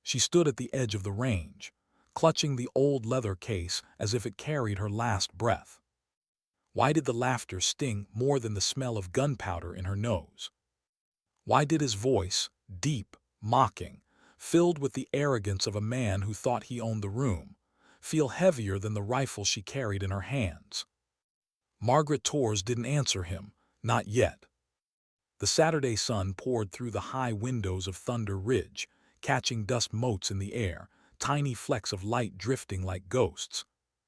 She stood at the edge of the range, clutching the old leather case as if it carried her last breath. Why did the laughter sting more than the smell of gunpowder in her nose? Why did his voice, deep, mocking, filled with the arrogance of a man who thought he owned the room, feel heavier than the rifle she carried in her hands? Margaret Torres didn't answer him, not yet. The Saturday sun poured through the high windows of Thunder Ridge, catching dust motes in the air, tiny flecks of light drifting like ghosts.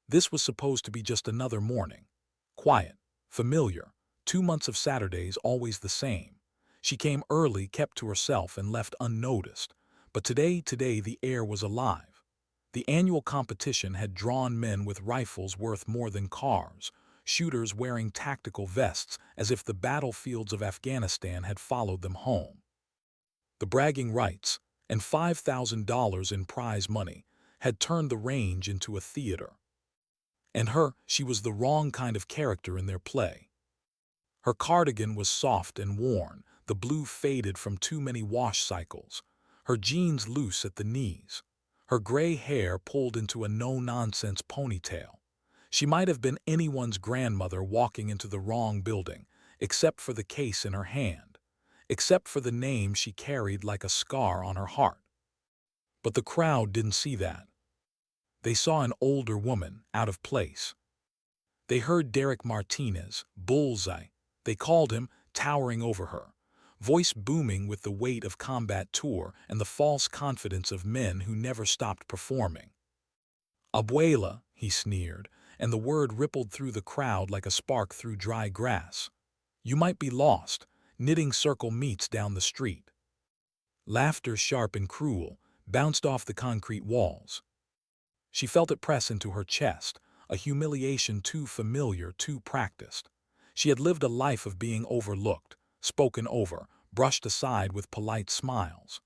This was supposed to be just another morning. Quiet, familiar, 2 months of Saturdays always the same. She came early, kept to herself, and left unnoticed. But today the air was alive. The annual competition had drawn men with rifles worth more than cars, shooters wearing tactical vests as if the battlefields of Afghanistan had followed them home. The bragging rights, and $5,000 in prize money, had turned the range into a theater. And she was the wrong kind of character in their play. Her cardigan was soft and worn, the blue faded from too many wash cycles, her jeans loose at the knees, her gray hair pulled into a no-nonsense ponytail. She might have been anyone's grandmother walking into the wrong building, except for the case in her hand, except for the name she carried like a scar on her heart. But the crowd didn't see that. They saw an older woman, out of place. They heard Derek Martinez, Bullseye, they called him, towering over her, voice booming with the weight of combat tour and the false confidence of men who never stopped performing. Abuela, he sneered, and the word rippled through the crowd like a spark through dry grass. You might be lost, knitting circle meets down the street. Laughter, sharp and cruel, bounced off the concrete walls. She felt it press into her chest, a humiliation too familiar, too practiced. She had lived a life of being overlooked, spoken over, brushed aside with polite smiles.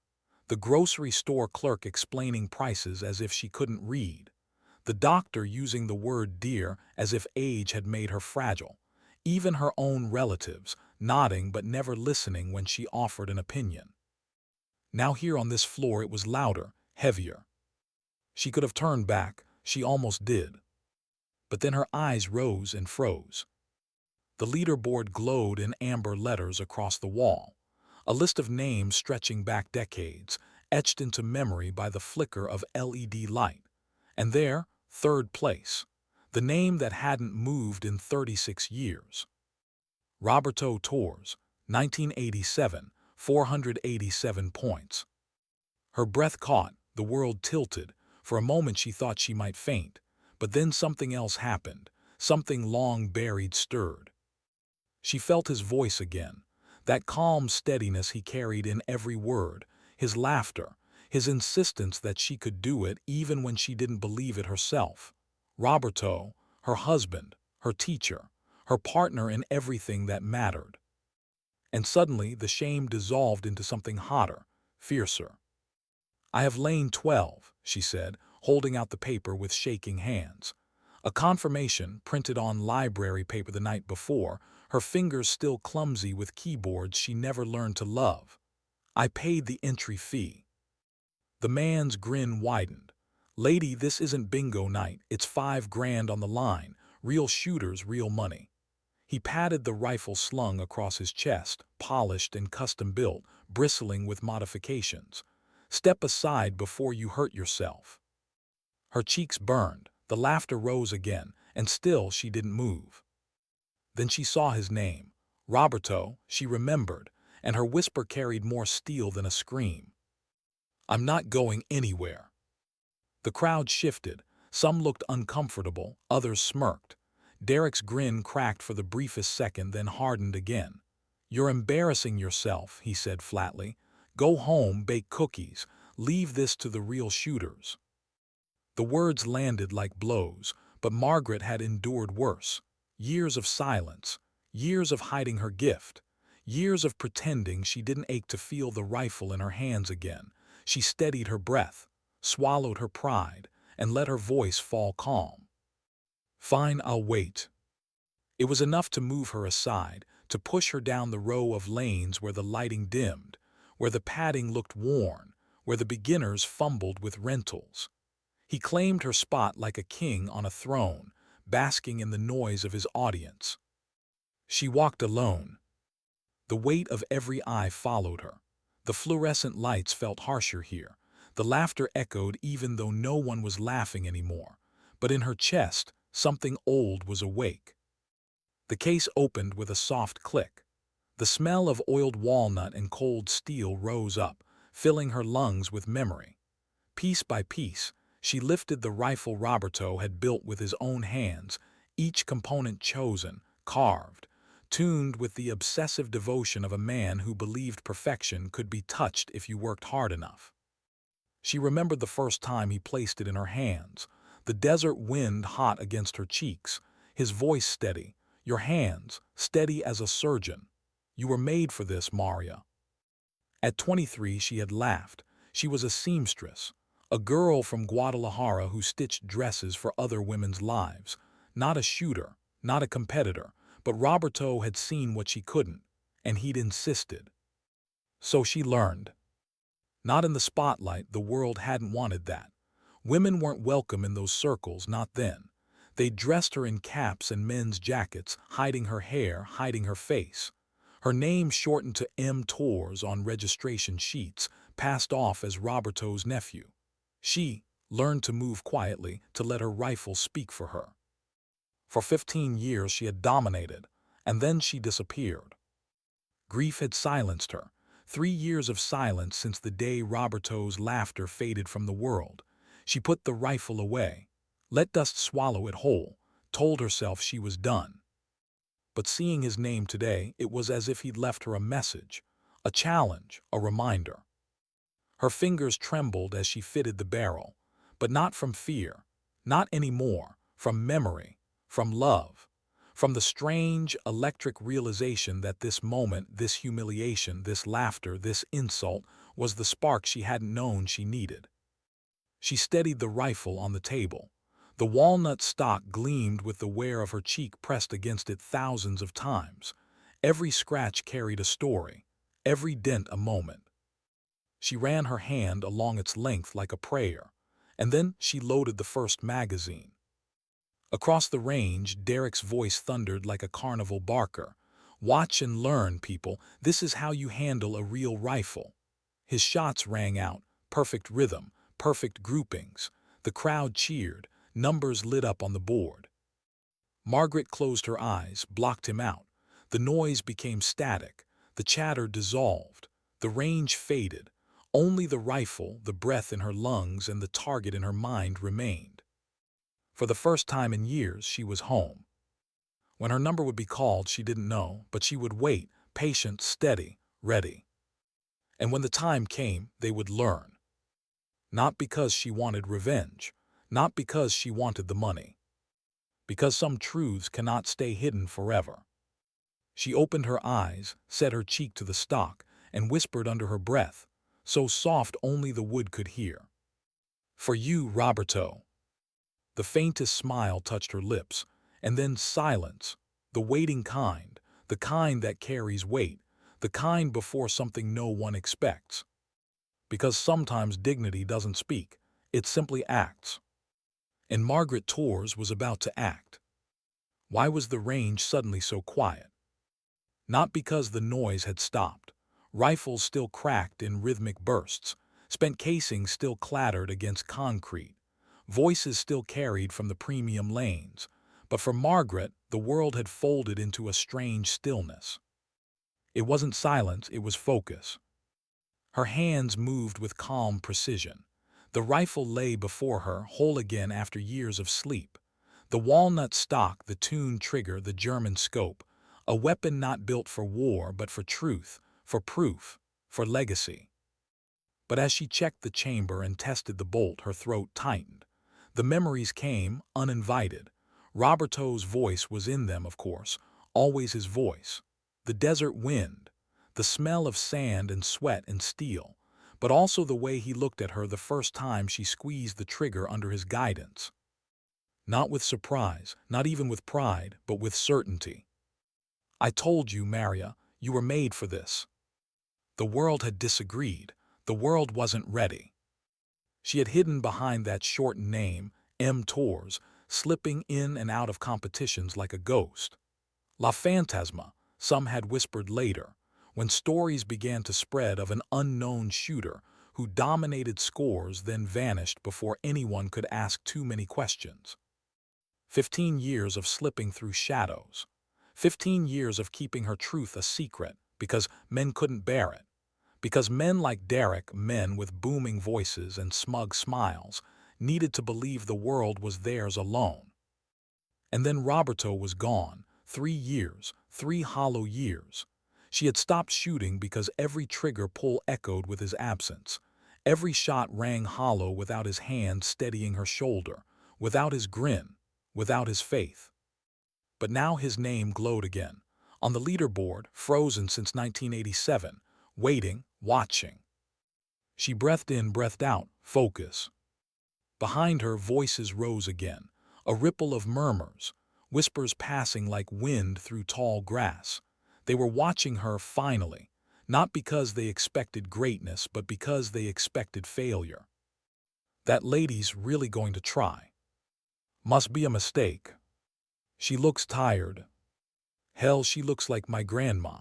The grocery store clerk explaining prices as if she couldn't read. The doctor using the word dear as if age had made her fragile. Even her own relatives, nodding but never listening when she offered an opinion. Now here on this floor it was louder, heavier. She could have turned back, she almost did. But then her eyes rose and froze. The leaderboard glowed in amber letters across the wall, a list of names stretching back decades, etched into memory by the flicker of LED light. And there, third place, the name that hadn't moved in 36 years. Roberto Torres, 1987, 487 points. Her breath caught, the world tilted. For a moment she thought she might faint, but then something else happened, something long buried stirred. She felt his voice again, that calm steadiness he carried in every word, his laughter, his insistence that she could do it even when she didn't believe it herself. Roberto, her husband, her teacher, her partner in everything that mattered. And suddenly the shame dissolved into something hotter, fiercer. I have lain 12, she said, holding out the paper with shaking hands. A confirmation printed on library paper the night before, her fingers still clumsy with keyboards she never learned to love. I paid the entry fee. The man's grin widened. Lady, this isn't bingo night, it's 5 grand on the line, real shooters, real money. He patted the rifle slung across his chest, polished and custom-built, bristling with modifications. Step aside before you hurt yourself. Her cheeks burned, the laughter rose again, and still she didn't move. Then she saw his name. Roberto, she remembered, and her whisper carried more steel than a scream. I'm not going anywhere. The crowd shifted. Some looked uncomfortable, others smirked. Derek's grin cracked for the briefest second, then hardened again. You're embarrassing yourself, he said flatly. Go home, bake cookies. Leave this to the real shooters. The words landed like blows, but Margaret had endured worse. Years of silence, years of hiding her gift, years of pretending she didn't ache to feel the rifle in her hands again. She steadied her breath, swallowed her pride, and let her voice fall calm. Fine, I'll wait. It was enough to move her aside, to push her down the row of lanes where the lighting dimmed, where the padding looked worn, where the beginners fumbled with rentals. He claimed her spot like a king on a throne, basking in the noise of his audience. She walked alone. The weight of every eye followed her. The fluorescent lights felt harsher here. The laughter echoed even though no one was laughing anymore. But in her chest, something old was awake. The case opened with a soft click. The smell of oiled walnut and cold steel rose up, filling her lungs with memory. Piece by piece, she lifted the rifle Roberto had built with his own hands, each component chosen, carved, tuned with the obsessive devotion of a man who believed perfection could be touched if you worked hard enough. She remembered the first time he placed it in her hands, the desert wind hot against her cheeks, his voice steady, your hands, steady as a surgeon. You were made for this, Maria. At 23, she had laughed. She was a seamstress, a girl from Guadalajara who stitched dresses for other women's lives. Not a shooter, not a competitor, but Roberto had seen what she couldn't, and he'd insisted. So she learned. Not in the spotlight, the world hadn't wanted that. Women weren't welcome in those circles, not then. They dressed her in caps and men's jackets, hiding her hair, hiding her face. Her name shortened to M. Torres on registration sheets, passed off as Roberto's nephew. She learned to move quietly, to let her rifle speak for her. For 15 years she had dominated, and then she disappeared. Grief had silenced her. 3 years of silence since the day Roberto's laughter faded from the world. She put the rifle away, let dust swallow it whole, told herself she was done. But seeing his name today, it was as if he'd left her a message, a challenge, a reminder. Her fingers trembled as she fitted the barrel, but not from fear, not anymore, from memory, from love, from the strange, electric realization that this moment, this humiliation, this laughter, this insult, was the spark she hadn't known she needed. She steadied the rifle on the table. The walnut stock gleamed with the wear of her cheek pressed against it thousands of times. Every scratch carried a story, every dent a moment. She ran her hand along its length like a prayer, and then she loaded the first magazine. Across the range, Derek's voice thundered like a carnival barker. "Watch and learn, people. This is how you handle a real rifle." His shots rang out, perfect rhythm, perfect groupings. The crowd cheered, numbers lit up on the board. Margaret closed her eyes, blocked him out. The noise became static, the chatter dissolved, the range faded. Only the rifle, the breath in her lungs, and the target in her mind remained. For the first time in years, she was home. When her number would be called, she didn't know, but she would wait, patient, steady, ready. And when the time came, they would learn. Not because she wanted revenge, not because she wanted the money. Because some truths cannot stay hidden forever. She opened her eyes, set her cheek to the stock, and whispered under her breath, so soft only the wood could hear. "For you, Roberto." The faintest smile touched her lips, and then silence, the waiting kind, the kind that carries weight, the kind before something no one expects. Because sometimes dignity doesn't speak, it simply acts. And Margaret Torres was about to act. Why was the range suddenly so quiet? Not because the noise had stopped. Rifles still cracked in rhythmic bursts, spent casings still clattered against concrete, voices still carried from the premium lanes. But for Margaret, the world had folded into a strange stillness. It wasn't silence, it was focus. Her hands moved with calm precision. The rifle lay before her, whole again after years of sleep. The walnut stock, the tuned trigger, the German scope, a weapon not built for war but for truth, for proof, for legacy. But as she checked the chamber and tested the bolt, her throat tightened. The memories came, uninvited. Roberto's voice was in them, of course, always his voice. The desert wind, the smell of sand and sweat and steel, but also the way he looked at her the first time she squeezed the trigger under his guidance. Not with surprise, not even with pride, but with certainty. "I told you, Maria, you were made for this." The world had disagreed. The world wasn't ready. She had hidden behind that shortened name, Torres, slipping in and out of competitions like a ghost. La Fantasma, some had whispered later, when stories began to spread of an unknown shooter who dominated scores then vanished before anyone could ask too many questions. 15 years of slipping through shadows. 15 years of keeping her truth a secret because men couldn't bear it. Because men like Derek, men with booming voices and smug smiles, needed to believe the world was theirs alone. And then Roberto was gone. 3 years, 3 hollow years. She had stopped shooting because every trigger pull echoed with his absence. Every shot rang hollow without his hand steadying her shoulder, without his grin, without his faith. But now his name glowed again. On the leaderboard, frozen since 1987, waiting, watching. She breathed in, breathed out, focus. Behind her, voices rose again, a ripple of murmurs, whispers passing like wind through tall grass. They were watching her finally, not because they expected greatness, but because they expected failure. That lady's really going to try. Must be a mistake. She looks tired. Hell, she looks like my grandma.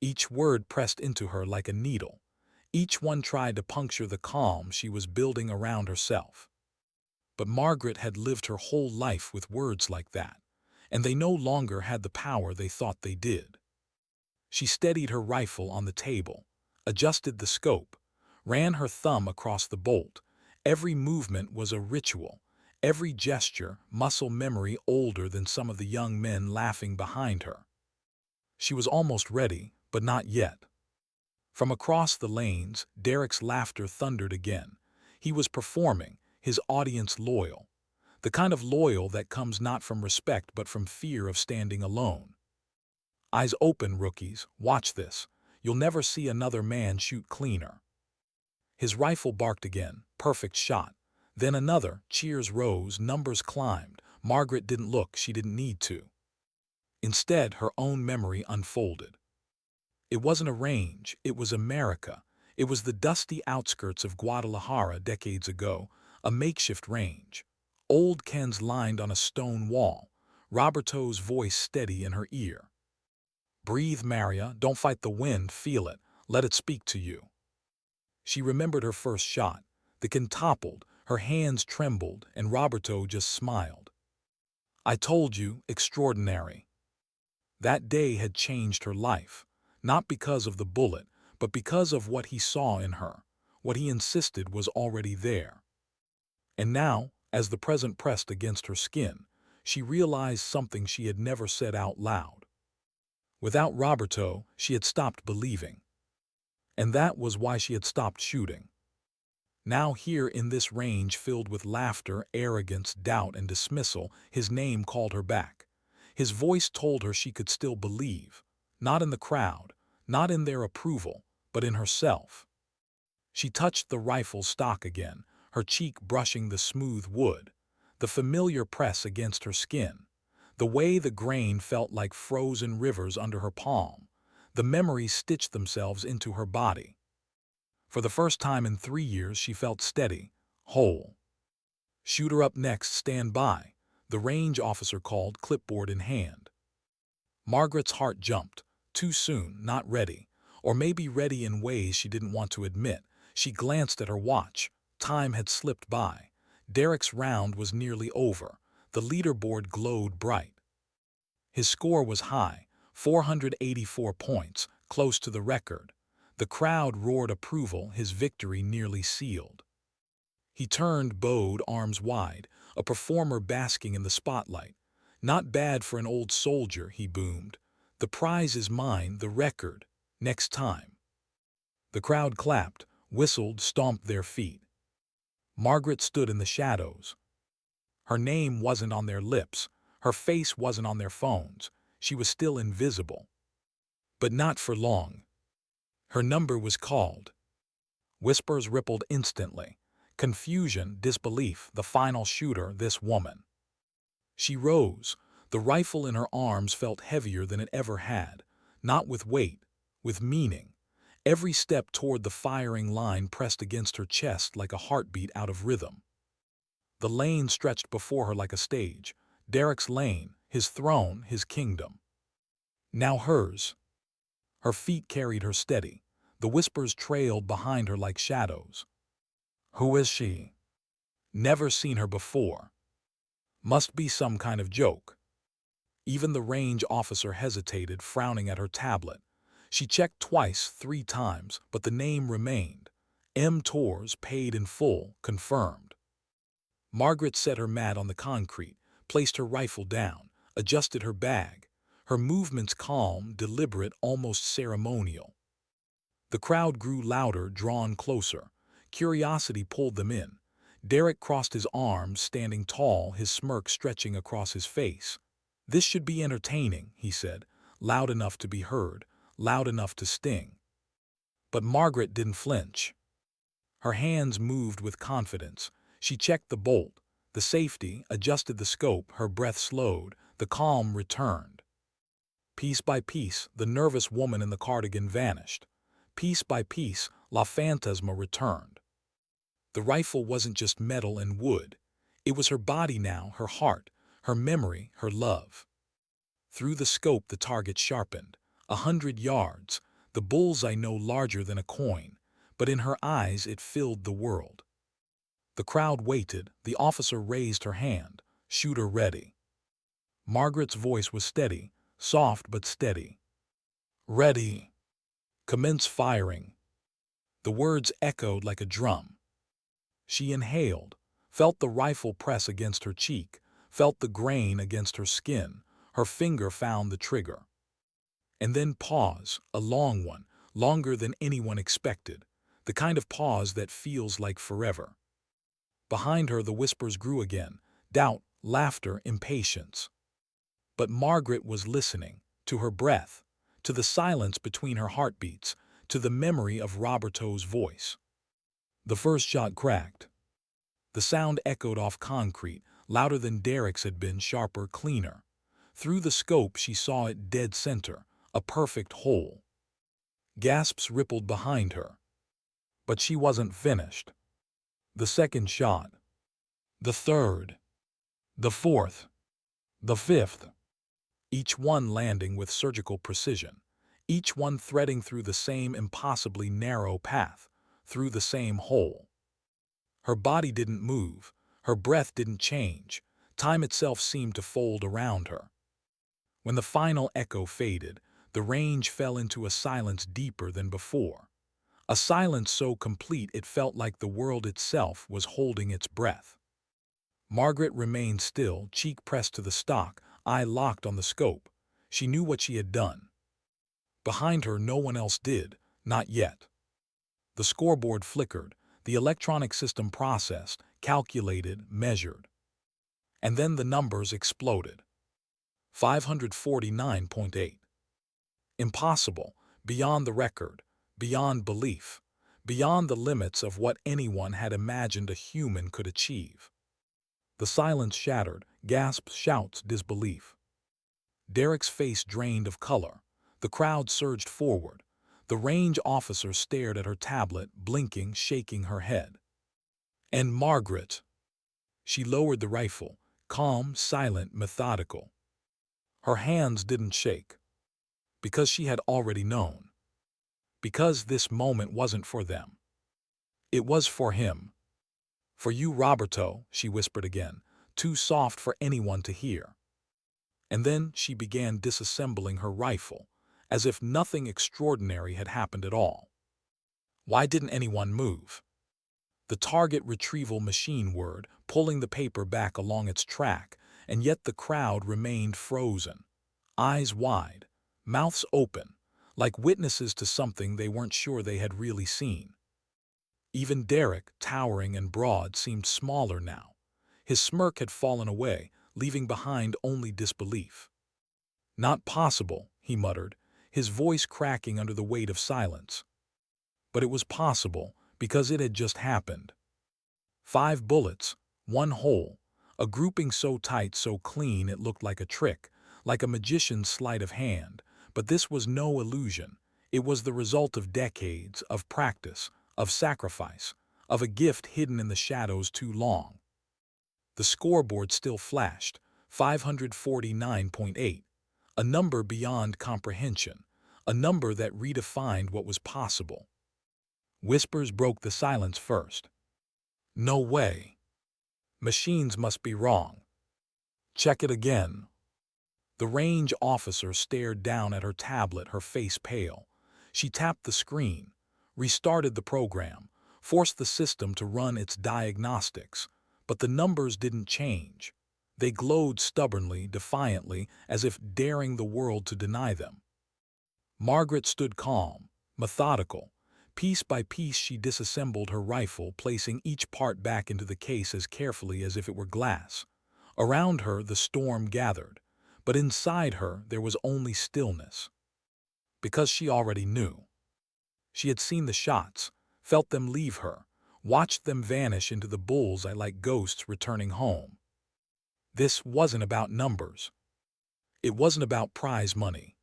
Each word pressed into her like a needle. Each one tried to puncture the calm she was building around herself. But Margaret had lived her whole life with words like that, and they no longer had the power they thought they did. She steadied her rifle on the table, adjusted the scope, ran her thumb across the bolt. Every movement was a ritual, every gesture muscle memory older than some of the young men laughing behind her. She was almost ready, but not yet. From across the lanes, Derek's laughter thundered again. He was performing, his audience loyal. The kind of loyal that comes not from respect but from fear of standing alone. Eyes open, rookies, watch this. You'll never see another man shoot cleaner. His rifle barked again, perfect shot. Then another, cheers rose, numbers climbed. Margaret didn't look, she didn't need to. Instead, her own memory unfolded. It wasn't a range, it was America. It was the dusty outskirts of Guadalajara decades ago, a makeshift range. Old Ken's lined on a stone wall, Roberto's voice steady in her ear. Breathe, Maria, don't fight the wind, feel it, let it speak to you. She remembered her first shot. The Ken toppled, her hands trembled, and Roberto just smiled. I told you, extraordinary. That day had changed her life. Not because of the bullet, but because of what he saw in her, what he insisted was already there. And now, as the present pressed against her skin, she realized something she had never said out loud. Without Roberto, she had stopped believing. And that was why she had stopped shooting. Now here in this range filled with laughter, arrogance, doubt, and dismissal, his name called her back. His voice told her she could still believe. Not in the crowd, not in their approval, but in herself. She touched the rifle stock again, her cheek brushing the smooth wood, the familiar press against her skin, the way the grain felt like frozen rivers under her palm. The memories stitched themselves into her body. For the first time in 3 years, she felt steady, whole. Shooter up next, stand by, the range officer called, clipboard in hand. Margaret's heart jumped. Too soon, not ready, or maybe ready in ways she didn't want to admit. She glanced at her watch. Time had slipped by. Derek's round was nearly over. The leaderboard glowed bright. His score was high, 484 points, close to the record. The crowd roared approval, his victory nearly sealed. He turned, bowed, arms wide, a performer basking in the spotlight. Not bad for an old soldier, he boomed. The prize is mine, the record. Next time. The crowd clapped, whistled, stomped their feet. Margaret stood in the shadows. Her name wasn't on their lips. Her face wasn't on their phones. She was still invisible. But not for long. Her number was called. Whispers rippled instantly. Confusion, disbelief, the final shooter, this woman. She rose. The rifle in her arms felt heavier than it ever had, not with weight, with meaning. Every step toward the firing line pressed against her chest like a heartbeat out of rhythm. The lane stretched before her like a stage. Derek's lane, his throne, his kingdom. Now hers. Her feet carried her steady. The whispers trailed behind her like shadows. Who is she? Never seen her before. Must be some kind of joke. Even the range officer hesitated, frowning at her tablet. She checked twice, 3 times, but the name remained. M. Torres, paid in full, confirmed. Margaret set her mat on the concrete, placed her rifle down, adjusted her bag. Her movements calm, deliberate, almost ceremonial. The crowd grew louder, drawn closer. Curiosity pulled them in. Derek crossed his arms, standing tall, his smirk stretching across his face. "This should be entertaining," he said, loud enough to be heard, loud enough to sting. But Margaret didn't flinch. Her hands moved with confidence. She checked the bolt, the safety, adjusted the scope, her breath slowed, the calm returned. Piece by piece, the nervous woman in the cardigan vanished. Piece by piece, La Fantasma returned. The rifle wasn't just metal and wood. It was her body now, her heart, her memory, her love. Through the scope the target sharpened. 100 yards, the bullseye no larger than a coin, but in her eyes it filled the world. The crowd waited. The officer raised her hand. "Shooter ready." Margaret's voice was steady, soft but steady. "Ready. Commence firing." The words echoed like a drum. She inhaled, felt the rifle press against her cheek, felt the grain against her skin. Her finger found the trigger. And then pause, a long one, longer than anyone expected, the kind of pause that feels like forever. Behind her the whispers grew again, doubt, laughter, impatience. But Margaret was listening, to her breath, to the silence between her heartbeats, to the memory of Roberto's voice. The first shot cracked. The sound echoed off concrete, louder than Derek's had been, sharper, cleaner. Through the scope she saw it dead center, a perfect hole. Gasps rippled behind her. But she wasn't finished. The second shot. The third. The fourth. The fifth. Each one landing with surgical precision. Each one threading through the same impossibly narrow path, through the same hole. Her body didn't move. Her breath didn't change. Time itself seemed to fold around her. When the final echo faded, the range fell into a silence deeper than before. A silence so complete it felt like the world itself was holding its breath. Margaret remained still, cheek pressed to the stock, eye locked on the scope. She knew what she had done. Behind her no one else did, not yet. The scoreboard flickered, the electronic system processed, calculated, measured. And then the numbers exploded. 549.8. Impossible, beyond the record, beyond belief, beyond the limits of what anyone had imagined a human could achieve. The silence shattered, gasps, shouts, disbelief. Derek's face drained of color. The crowd surged forward. The range officer stared at her tablet, blinking, shaking her head. And Margaret. She lowered the rifle, calm, silent, methodical. Her hands didn't shake. Because she had already known. Because this moment wasn't for them. It was for him. "For you, Roberto," she whispered again, too soft for anyone to hear. And then she began disassembling her rifle, as if nothing extraordinary had happened at all. Why didn't anyone move? The target retrieval machine whirred, pulling the paper back along its track, and yet the crowd remained frozen, eyes wide, mouths open, like witnesses to something they weren't sure they had really seen. Even Derek, towering and broad, seemed smaller now. His smirk had fallen away, leaving behind only disbelief. "Not possible," he muttered, his voice cracking under the weight of silence. But it was possible, because it had just happened. 5 bullets, 1 hole, a grouping so tight, so clean it looked like a trick, like a magician's sleight of hand. But this was no illusion. It was the result of decades, of practice, of sacrifice, of a gift hidden in the shadows too long. The scoreboard still flashed, 549.8, a number beyond comprehension, a number that redefined what was possible. Whispers broke the silence first. No way. Machines must be wrong. Check it again. The range officer stared down at her tablet, her face pale. She tapped the screen, restarted the program, forced the system to run its diagnostics, but the numbers didn't change. They glowed stubbornly, defiantly, as if daring the world to deny them. Margaret stood calm, methodical. Piece by piece she disassembled her rifle, placing each part back into the case as carefully as if it were glass. Around her the storm gathered, but inside her there was only stillness. Because she already knew. She had seen the shots, felt them leave her, watched them vanish into the bullseye like ghosts returning home. This wasn't about numbers. It wasn't about prize money.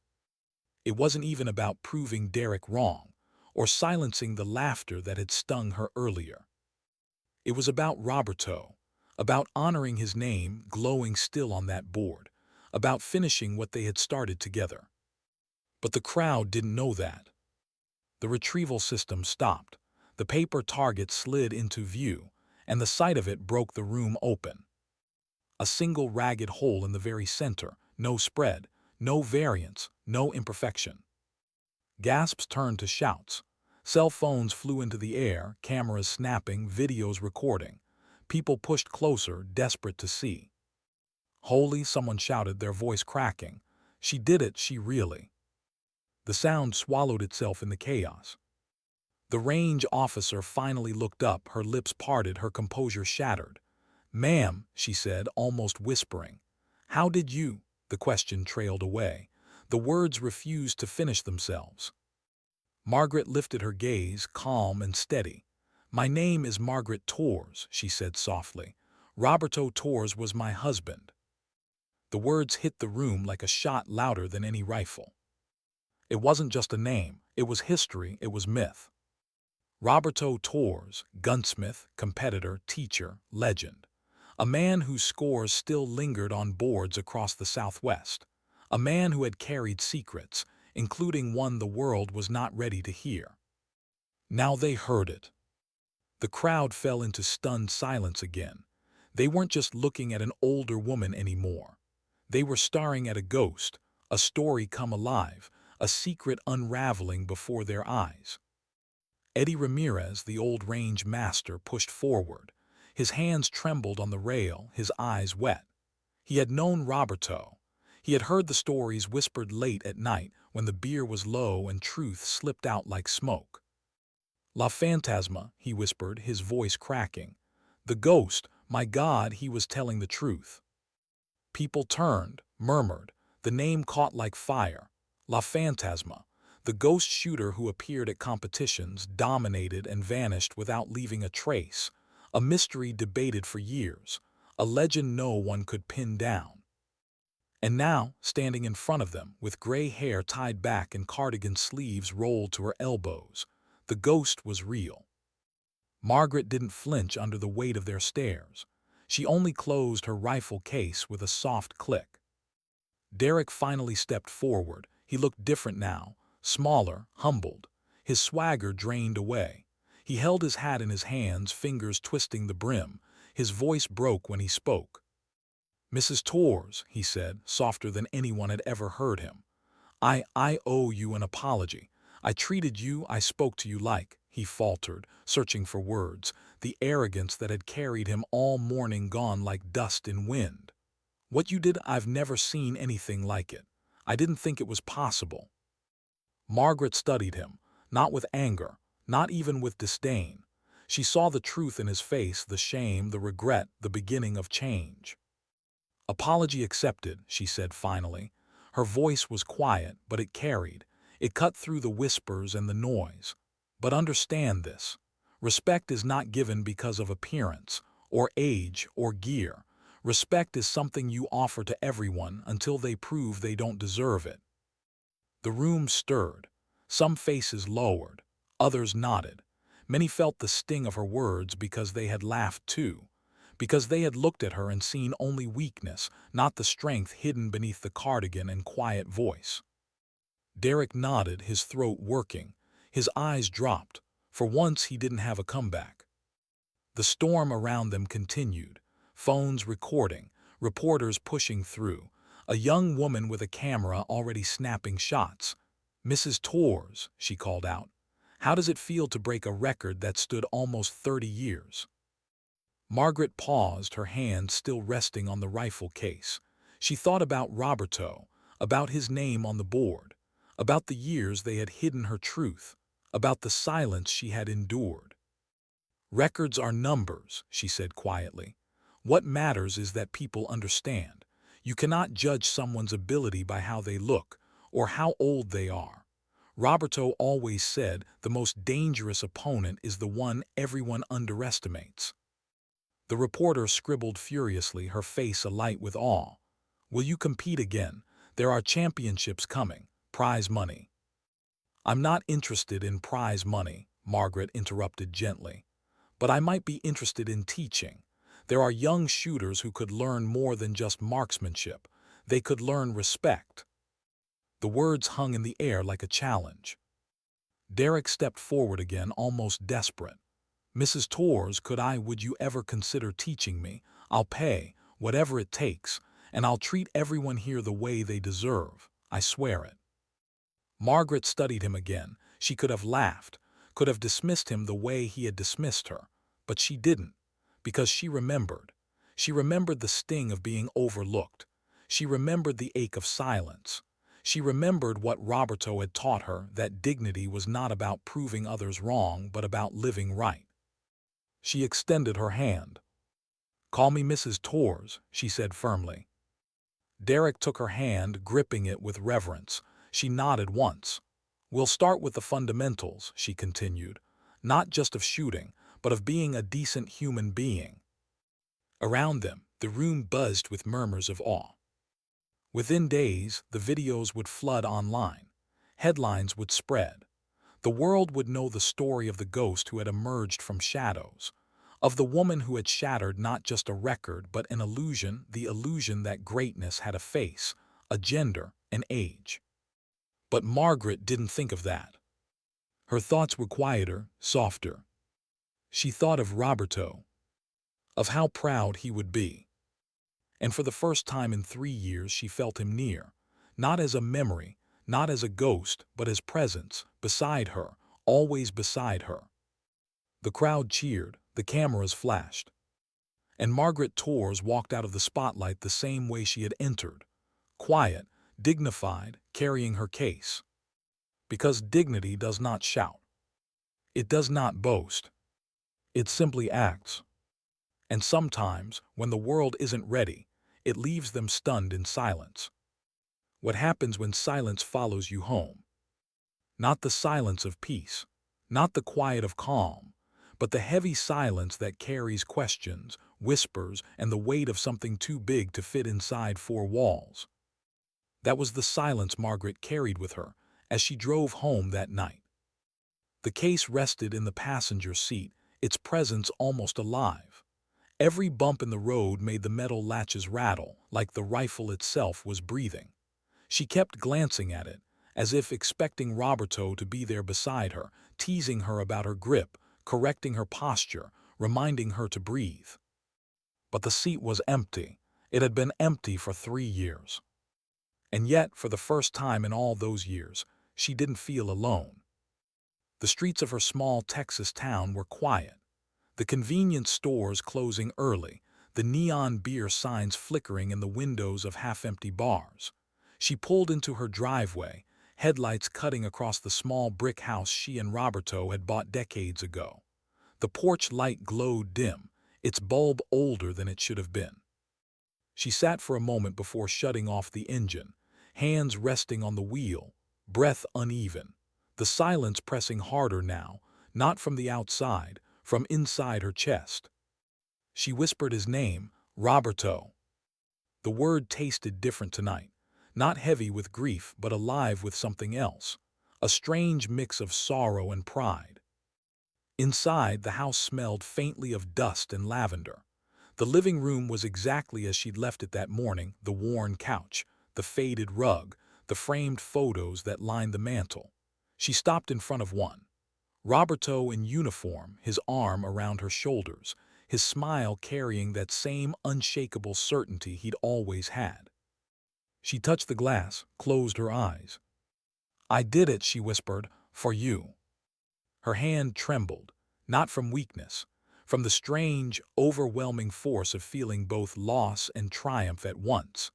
It wasn't even about proving Derek wrong, or silencing the laughter that had stung her earlier. It was about Roberto, about honoring his name glowing still on that board, about finishing what they had started together. But the crowd didn't know that. The retrieval system stopped, the paper target slid into view, and the sight of it broke the room open. A single ragged hole in the very center, no spread, no variance, no imperfection. Gasps turned to shouts. Cell phones flew into the air, cameras snapping, videos recording. People pushed closer, desperate to see. "Holy," someone shouted, their voice cracking. "She did it, she really." The sound swallowed itself in the chaos. The range officer finally looked up, her lips parted, her composure shattered. "Ma'am," she said, almost whispering. "How did you—" The question trailed away. The words refused to finish themselves. Margaret lifted her gaze, calm and steady. "My name is Margaret Torres," she said softly. "Roberto Torres was my husband." The words hit the room like a shot, louder than any rifle. It wasn't just a name, it was history, it was myth. Roberto Torres, gunsmith, competitor, teacher, legend. A man whose scores still lingered on boards across the Southwest. A man who had carried secrets, including one the world was not ready to hear. Now they heard it. The crowd fell into stunned silence again. They weren't just looking at an older woman anymore. They were staring at a ghost, a story come alive, a secret unraveling before their eyes. Eddie Ramirez, the old range master, pushed forward. His hands trembled on the rail, his eyes wet. He had known Roberto. He had heard the stories whispered late at night when the beer was low and truth slipped out like smoke. "La Fantasma," he whispered, his voice cracking. "The ghost, my God," he was telling the truth. People turned, murmured. The name caught like fire. La Fantasma, the ghost shooter who appeared at competitions, dominated and vanished without leaving a trace. A mystery debated for years. A legend no one could pin down. And now, standing in front of them, with gray hair tied back and cardigan sleeves rolled to her elbows, the ghost was real. Margaret didn't flinch under the weight of their stares. She only closed her rifle case with a soft click. Derek finally stepped forward. He looked different now, smaller, humbled. His swagger drained away. He held his hat in his hands, fingers twisting the brim. His voice broke when he spoke. "Mrs. Torres," he said, softer than anyone had ever heard him. I owe you an apology. I treated you, I spoke to you like," he faltered, searching for words, the arrogance that had carried him all morning gone like dust in wind. "What you did, I've never seen anything like it. I didn't think it was possible." Margaret studied him, not with anger, not even with disdain. She saw the truth in his face, the shame, the regret, the beginning of change. "Apology accepted," she said finally. Her voice was quiet, but it carried. It cut through the whispers and the noise. "But understand this. Respect is not given because of appearance, or age, or gear. Respect is something you offer to everyone until they prove they don't deserve it." The room stirred. Some faces lowered, others nodded. Many felt the sting of her words because they had laughed too, because they had looked at her and seen only weakness, not the strength hidden beneath the cardigan and quiet voice. Derek nodded, his throat working. His eyes dropped. For once he didn't have a comeback. The storm around them continued, phones recording, reporters pushing through, a young woman with a camera already snapping shots. "Mrs. Torres," she called out, "how does it feel to break a record that stood almost 30 years?" Margaret paused, her hand still resting on the rifle case. She thought about Roberto, about his name on the board, about the years they had hidden her truth, about the silence she had endured. "Records are numbers," she said quietly. "What matters is that people understand. You cannot judge someone's ability by how they look or how old they are. Roberto always said the most dangerous opponent is the one everyone underestimates." The reporter scribbled furiously, her face alight with awe. "Will you compete again? There are championships coming, prize money." "I'm not interested in prize money," Margaret interrupted gently. "But I might be interested in teaching. There are young shooters who could learn more than just marksmanship. They could learn respect." The words hung in the air like a challenge. Derek stepped forward again, almost desperate. "Mrs. Torres, would you ever consider teaching me? I'll pay, whatever it takes, and I'll treat everyone here the way they deserve. I swear it." Margaret studied him again. She could have laughed, could have dismissed him the way he had dismissed her, but she didn't, because she remembered. She remembered the sting of being overlooked. She remembered the ache of silence. She remembered what Roberto had taught her, that dignity was not about proving others wrong, but about living right. She extended her hand. "Call me Mrs. Torres," she said firmly. Derek took her hand, gripping it with reverence. She nodded once. "We'll start with the fundamentals," she continued, "not just of shooting, but of being a decent human being." Around them, the room buzzed with murmurs of awe. Within days, the videos would flood online. Headlines would spread. The world would know the story of the ghost who had emerged from shadows, of the woman who had shattered not just a record but an illusion, the illusion that greatness had a face, a gender, an age. But Margaret didn't think of that. Her thoughts were quieter, softer. She thought of Roberto, of how proud he would be. And for the first time in 3 years she felt him near, not as a memory, not as a ghost, but as presence, beside her, always beside her. The crowd cheered, the cameras flashed. And Margaret Torres walked out of the spotlight the same way she had entered, quiet, dignified, carrying her case. Because dignity does not shout. It does not boast. It simply acts. And sometimes, when the world isn't ready, it leaves them stunned in silence. What happens when silence follows you home? Not the silence of peace, not the quiet of calm, but the heavy silence that carries questions, whispers, and the weight of something too big to fit inside four walls. That was the silence Margaret carried with her as she drove home that night. The case rested in the passenger seat, its presence almost alive. Every bump in the road made the metal latches rattle, like the rifle itself was breathing. She kept glancing at it, as if expecting Roberto to be there beside her, teasing her about her grip, correcting her posture, reminding her to breathe. But the seat was empty. It had been empty for 3 years. And yet, for the first time in all those years, she didn't feel alone. The streets of her small Texas town were quiet. The convenience stores closing early, the neon beer signs flickering in the windows of half-empty bars. She pulled into her driveway, headlights cutting across the small brick house she and Roberto had bought decades ago. The porch light glowed dim, its bulb older than it should have been. She sat for a moment before shutting off the engine, hands resting on the wheel, breath uneven, the silence pressing harder now, not from the outside, from inside her chest. She whispered his name, Roberto. The word tasted different tonight, not heavy with grief but alive with something else, a strange mix of sorrow and pride. Inside, the house smelled faintly of dust and lavender. The living room was exactly as she'd left it that morning, the worn couch, the faded rug, the framed photos that lined the mantel. She stopped in front of one. Roberto in uniform, his arm around her shoulders, his smile carrying that same unshakable certainty he'd always had. She touched the glass, closed her eyes. "I did it," she whispered, "for you." Her hand trembled, not from weakness, from the strange, overwhelming force of feeling both loss and triumph at once.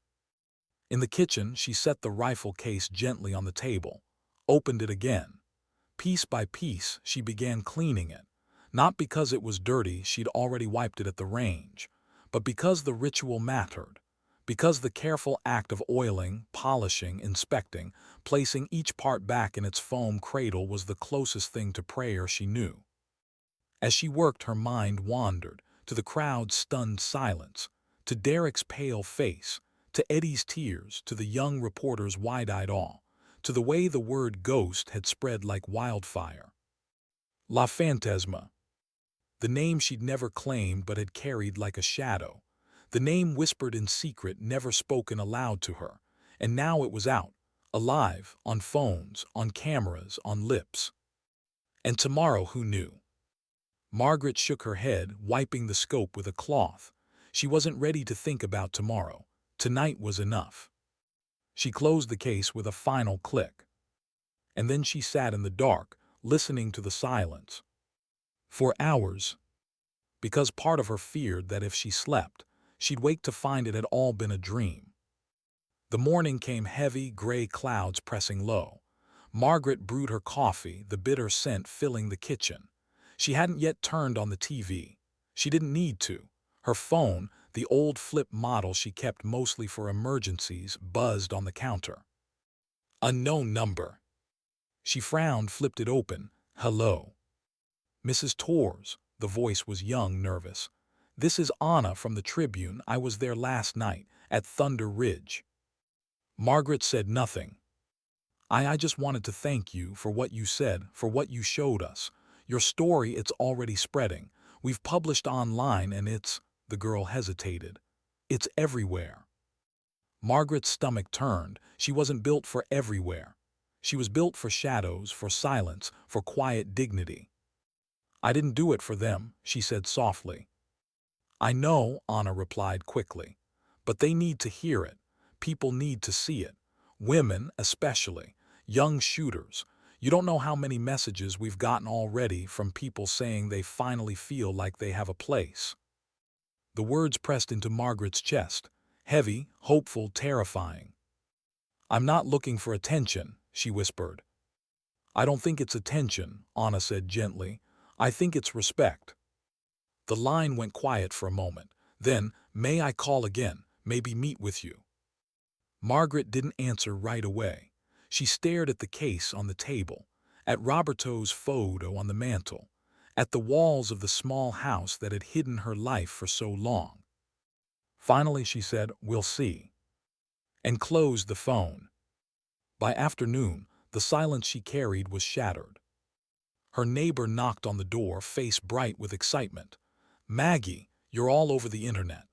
In the kitchen, she set the rifle case gently on the table, opened it again. Piece by piece, she began cleaning it, not because it was dirty, she'd already wiped it at the range, but because the ritual mattered, because the careful act of oiling, polishing, inspecting, placing each part back in its foam cradle was the closest thing to prayer she knew. As she worked, her mind wandered to the crowd's stunned silence, to Derek's pale face, to Eddie's tears, to the young reporter's wide-eyed awe, to the way the word ghost had spread like wildfire. La Fantasma. The name she'd never claimed but had carried like a shadow. The name whispered in secret, never spoken aloud to her. And now it was out, alive, on phones, on cameras, on lips. And tomorrow, who knew? Margaret shook her head, wiping the scope with a cloth. She wasn't ready to think about tomorrow. Tonight was enough. She closed the case with a final click. And then she sat in the dark, listening to the silence. For hours. Because part of her feared that if she slept, she'd wake to find it had all been a dream. The morning came, heavy, gray clouds pressing low. Margaret brewed her coffee, the bitter scent filling the kitchen. She hadn't yet turned on the TV. She didn't need to. Her phone, the old flip model she kept mostly for emergencies, buzzed on the counter. Unknown number. She frowned, flipped it open. "Hello." "Mrs. Torres." The voice was young, nervous. "This is Anna from the Tribune. I was there last night, at Thunder Ridge." Margaret said nothing. I just wanted to thank you for what you said, for what you showed us. Your story, it's already spreading. We've published online and it's—" the girl hesitated. "It's everywhere." Margaret's stomach turned. She wasn't built for everywhere. She was built for shadows, for silence, for quiet dignity. "I didn't do it for them," she said softly. "I know," Anna replied quickly. "But they need to hear it. People need to see it. Women, especially. Young shooters. You don't know how many messages we've gotten already from people saying they finally feel like they have a place." The words pressed into Margaret's chest. Heavy, hopeful, terrifying. "I'm not looking for attention," she whispered. "I don't think it's attention," Anna said gently. "I think it's respect." The line went quiet for a moment. Then, "May I call again? Maybe meet with you?" Margaret didn't answer right away. She stared at the case on the table, at Roberto's photo on the mantel, at the walls of the small house that had hidden her life for so long. Finally she said, "We'll see," and closed the phone. By afternoon, the silence she carried was shattered. Her neighbor knocked on the door, face bright with excitement. "Maggie, you're all over the internet."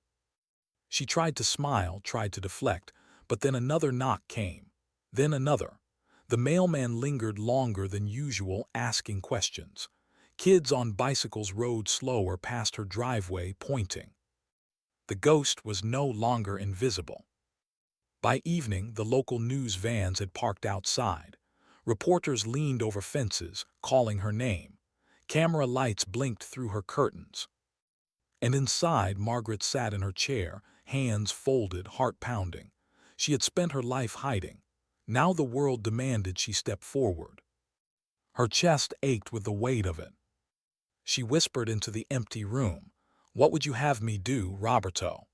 She tried to smile, tried to deflect, but then another knock came. Then another. The mailman lingered longer than usual, asking questions. Kids on bicycles rode slower past her driveway, pointing. The ghost was no longer invisible. By evening, the local news vans had parked outside. Reporters leaned over fences, calling her name. Camera lights blinked through her curtains. And inside, Margaret sat in her chair, hands folded, heart pounding. She had spent her life hiding. Now the world demanded she step forward. Her chest ached with the weight of it. She whispered into the empty room, "What would you have me do, Roberto?"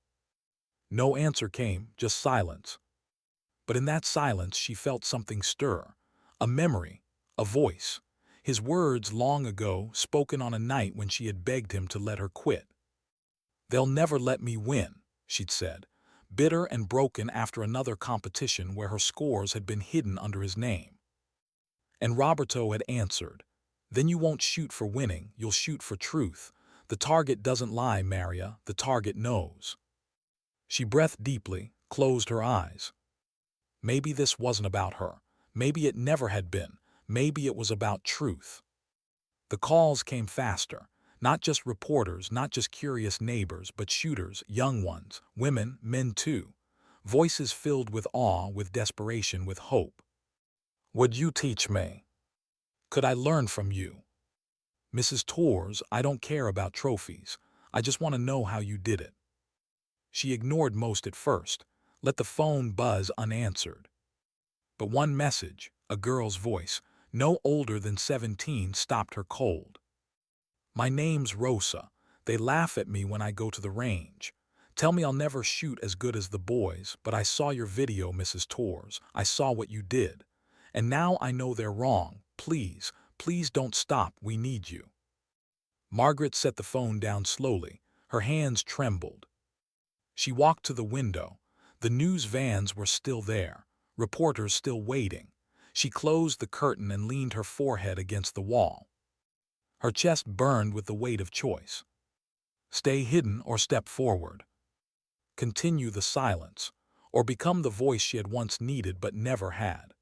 No answer came, just silence. But in that silence she felt something stir. A memory, a voice. His words long ago, spoken on a night when she had begged him to let her quit. "They'll never let me win," she'd said, bitter and broken after another competition where her scores had been hidden under his name. And Roberto had answered, "Then you won't shoot for winning, you'll shoot for truth. The target doesn't lie, Maria, the target knows." She breathed deeply, closed her eyes. Maybe this wasn't about her. Maybe it never had been. Maybe it was about truth. The calls came faster. Not just reporters, not just curious neighbors, but shooters, young ones, women, men too. Voices filled with awe, with desperation, with hope. "Would you teach me? Could I learn from you? Mrs. Torres, I don't care about trophies. I just want to know how you did it." She ignored most at first, let the phone buzz unanswered. But one message, a girl's voice, no older than 17, stopped her cold. "My name's Rosa. They laugh at me when I go to the range. Tell me I'll never shoot as good as the boys, but I saw your video, Mrs. Torres. I saw what you did. And now I know they're wrong. Please, please don't stop. We need you." Margaret set the phone down slowly. Her hands trembled. She walked to the window. The news vans were still there, reporters still waiting. She closed the curtain and leaned her forehead against the wall. Her chest burned with the weight of choice. Stay hidden or step forward. Continue the silence, or become the voice she had once needed but never had.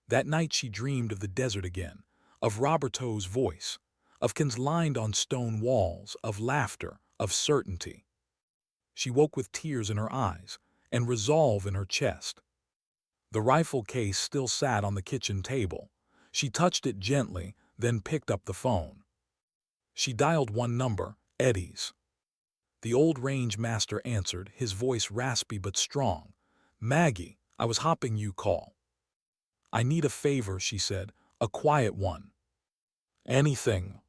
That night she dreamed of the desert again, of Roberto's voice, of cans lined on stone walls, of laughter, of certainty. She woke with tears in her eyes and resolve in her chest. The rifle case still sat on the kitchen table. She touched it gently, then picked up the phone. She dialed one number, Eddie's. The old range master answered, his voice raspy but strong. "Maggie, I was hopping you call." "I need a favor," she said, "a quiet one." "Anything."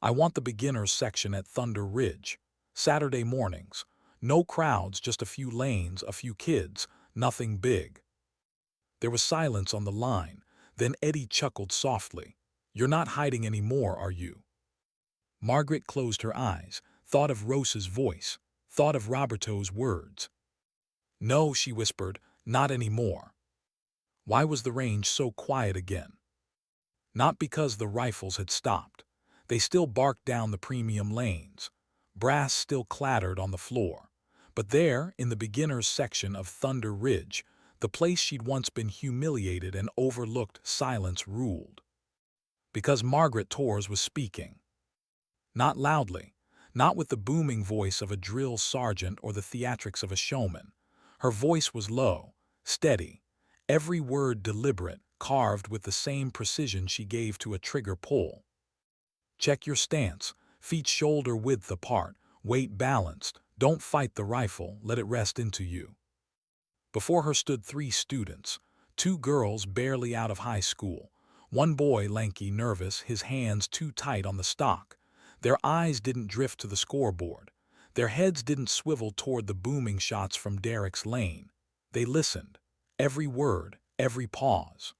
"I want the beginners section at Thunder Ridge. Saturday mornings. No crowds, just a few lanes, a few kids, nothing big." There was silence on the line. Then Eddie chuckled softly. "You're not hiding anymore, are you?" Margaret closed her eyes, thought of Rosa's voice, thought of Roberto's words. "No," she whispered, "not anymore." Why was the range so quiet again? Not because the rifles had stopped. They still barked down the premium lanes. Brass still clattered on the floor. But there, in the beginners section of Thunder Ridge, the place she'd once been humiliated and overlooked, silence ruled. Because Margaret Torres was speaking. Not loudly, not with the booming voice of a drill sergeant or the theatrics of a showman. Her voice was low, steady, every word deliberate, carved with the same precision she gave to a trigger pull. "Check your stance, feet shoulder-width apart, weight balanced. Don't fight the rifle, let it rest into you." Before her stood 3 students, 2 girls barely out of high school, one boy lanky, nervous, his hands too tight on the stock. Their eyes didn't drift to the scoreboard. Their heads didn't swivel toward the booming shots from Derek's lane. They listened, every word, every pause.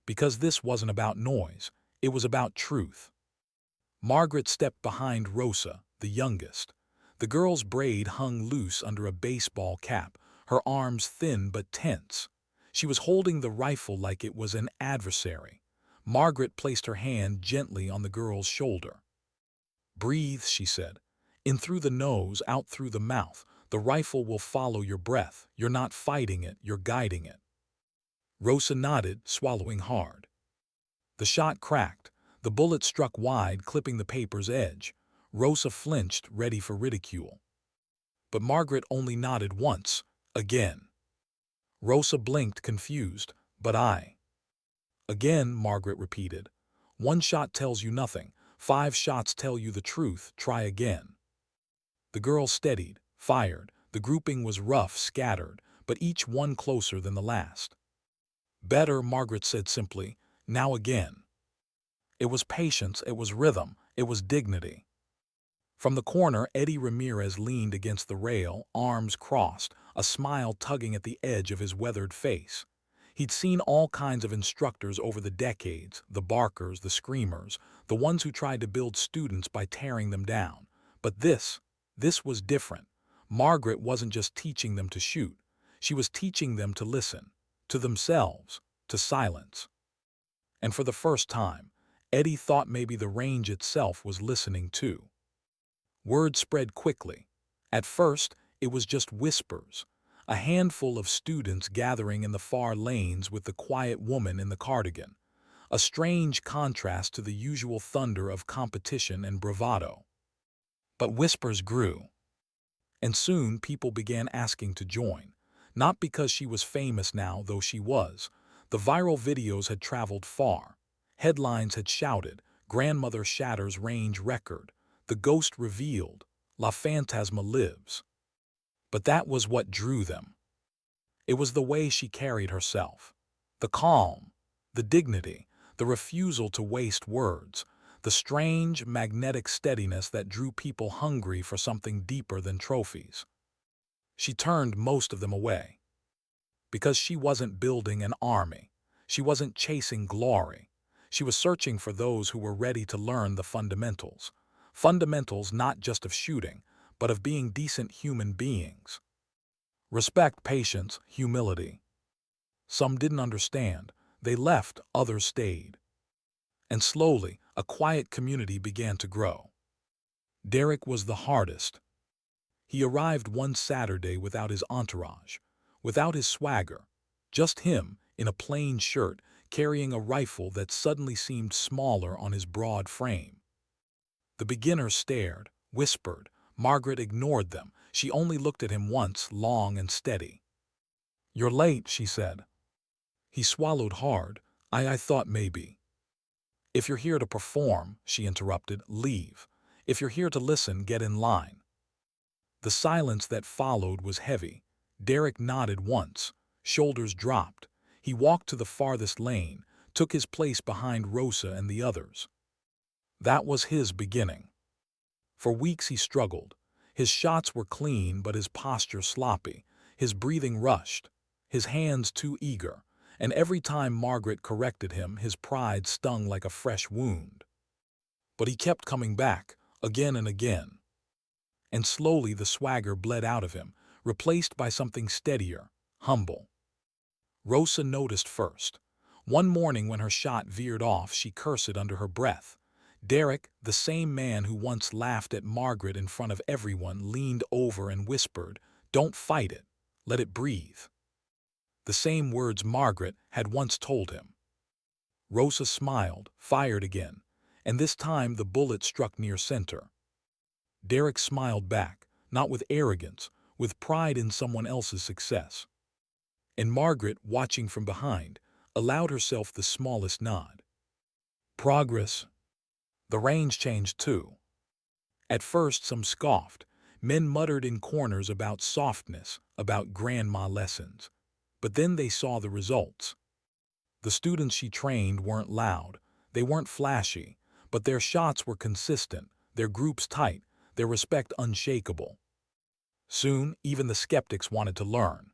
Because this wasn't about noise, it was about truth. Margaret stepped behind Rosa, the youngest. The girl's braid hung loose under a baseball cap, her arms thin but tense. She was holding the rifle like it was an adversary. Margaret placed her hand gently on the girl's shoulder. "Breathe," she said. "In through the nose, out through the mouth. The rifle will follow your breath. You're not fighting it, you're guiding it." Rosa nodded, swallowing hard. The shot cracked. The bullet struck wide, clipping the paper's edge. Rosa flinched, ready for ridicule. But Margaret only nodded once, again. Rosa blinked, confused. "But I." "Again," Margaret repeated. "One shot tells you nothing. 5 shots tell you the truth. Try again." The girl steadied, fired. The grouping was rough, scattered, but each one closer than the last. "Better," Margaret said simply. "Now again." It was patience, it was rhythm, it was dignity. From the corner, Eddie Ramirez leaned against the rail, arms crossed, a smile tugging at the edge of his weathered face. He'd seen all kinds of instructors over the decades, the barkers, the screamers, the ones who tried to build students by tearing them down. But this was different. Margaret wasn't just teaching them to shoot. She was teaching them to listen, to themselves, to silence. And for the first time, Eddie thought maybe the range itself was listening too. Word spread quickly. At first, it was just whispers, a handful of students gathering in the far lanes with the quiet woman in the cardigan, a strange contrast to the usual thunder of competition and bravado. But whispers grew, and soon people began asking to join, not because she was famous now, though she was. The viral videos had traveled far. Headlines had shouted, "Grandmother shatters range record," "The ghost revealed," "La Fantasma lives." But that was what drew them. It was the way she carried herself. The calm, the dignity, the refusal to waste words, the strange, magnetic steadiness that drew people hungry for something deeper than trophies. She turned most of them away. Because she wasn't building an army. She wasn't chasing glory. She was searching for those who were ready to learn the fundamentals. Fundamentals not just of shooting, but of being decent human beings. Respect, patience, humility. Some didn't understand. They left, others stayed. And slowly, a quiet community began to grow. Derek was the hardest. He arrived one Saturday without his entourage, without his swagger, just him in a plain shirt carrying a rifle that suddenly seemed smaller on his broad frame. The beginners stared, whispered. Margaret ignored them. She only looked at him once, long and steady. "You're late," she said. He swallowed hard. I thought maybe." "If you're here to perform," she interrupted, "leave. If you're here to listen, get in line." The silence that followed was heavy. Derek nodded once. Shoulders dropped. He walked to the farthest lane, took his place behind Rosa and the others. That was his beginning. For weeks he struggled. His shots were clean, but his posture sloppy, his breathing rushed, his hands too eager, and every time Margaret corrected him, his pride stung like a fresh wound. But he kept coming back, again and again. And slowly the swagger bled out of him, replaced by something steadier, humble. Rosa noticed first. One morning when her shot veered off, she cursed under her breath. Derek, the same man who once laughed at Margaret in front of everyone, leaned over and whispered, "Don't fight it. Let it breathe." The same words Margaret had once told him. Rosa smiled, fired again, and this time the bullet struck near center. Derek smiled back, not with arrogance, with pride in someone else's success. And Margaret, watching from behind, allowed herself the smallest nod. Progress. The range changed too. At first some scoffed. Men muttered in corners about softness, about grandma lessons. But then they saw the results. The students she trained weren't loud, they weren't flashy, but their shots were consistent, their groups tight, their respect unshakable. Soon, even the skeptics wanted to learn.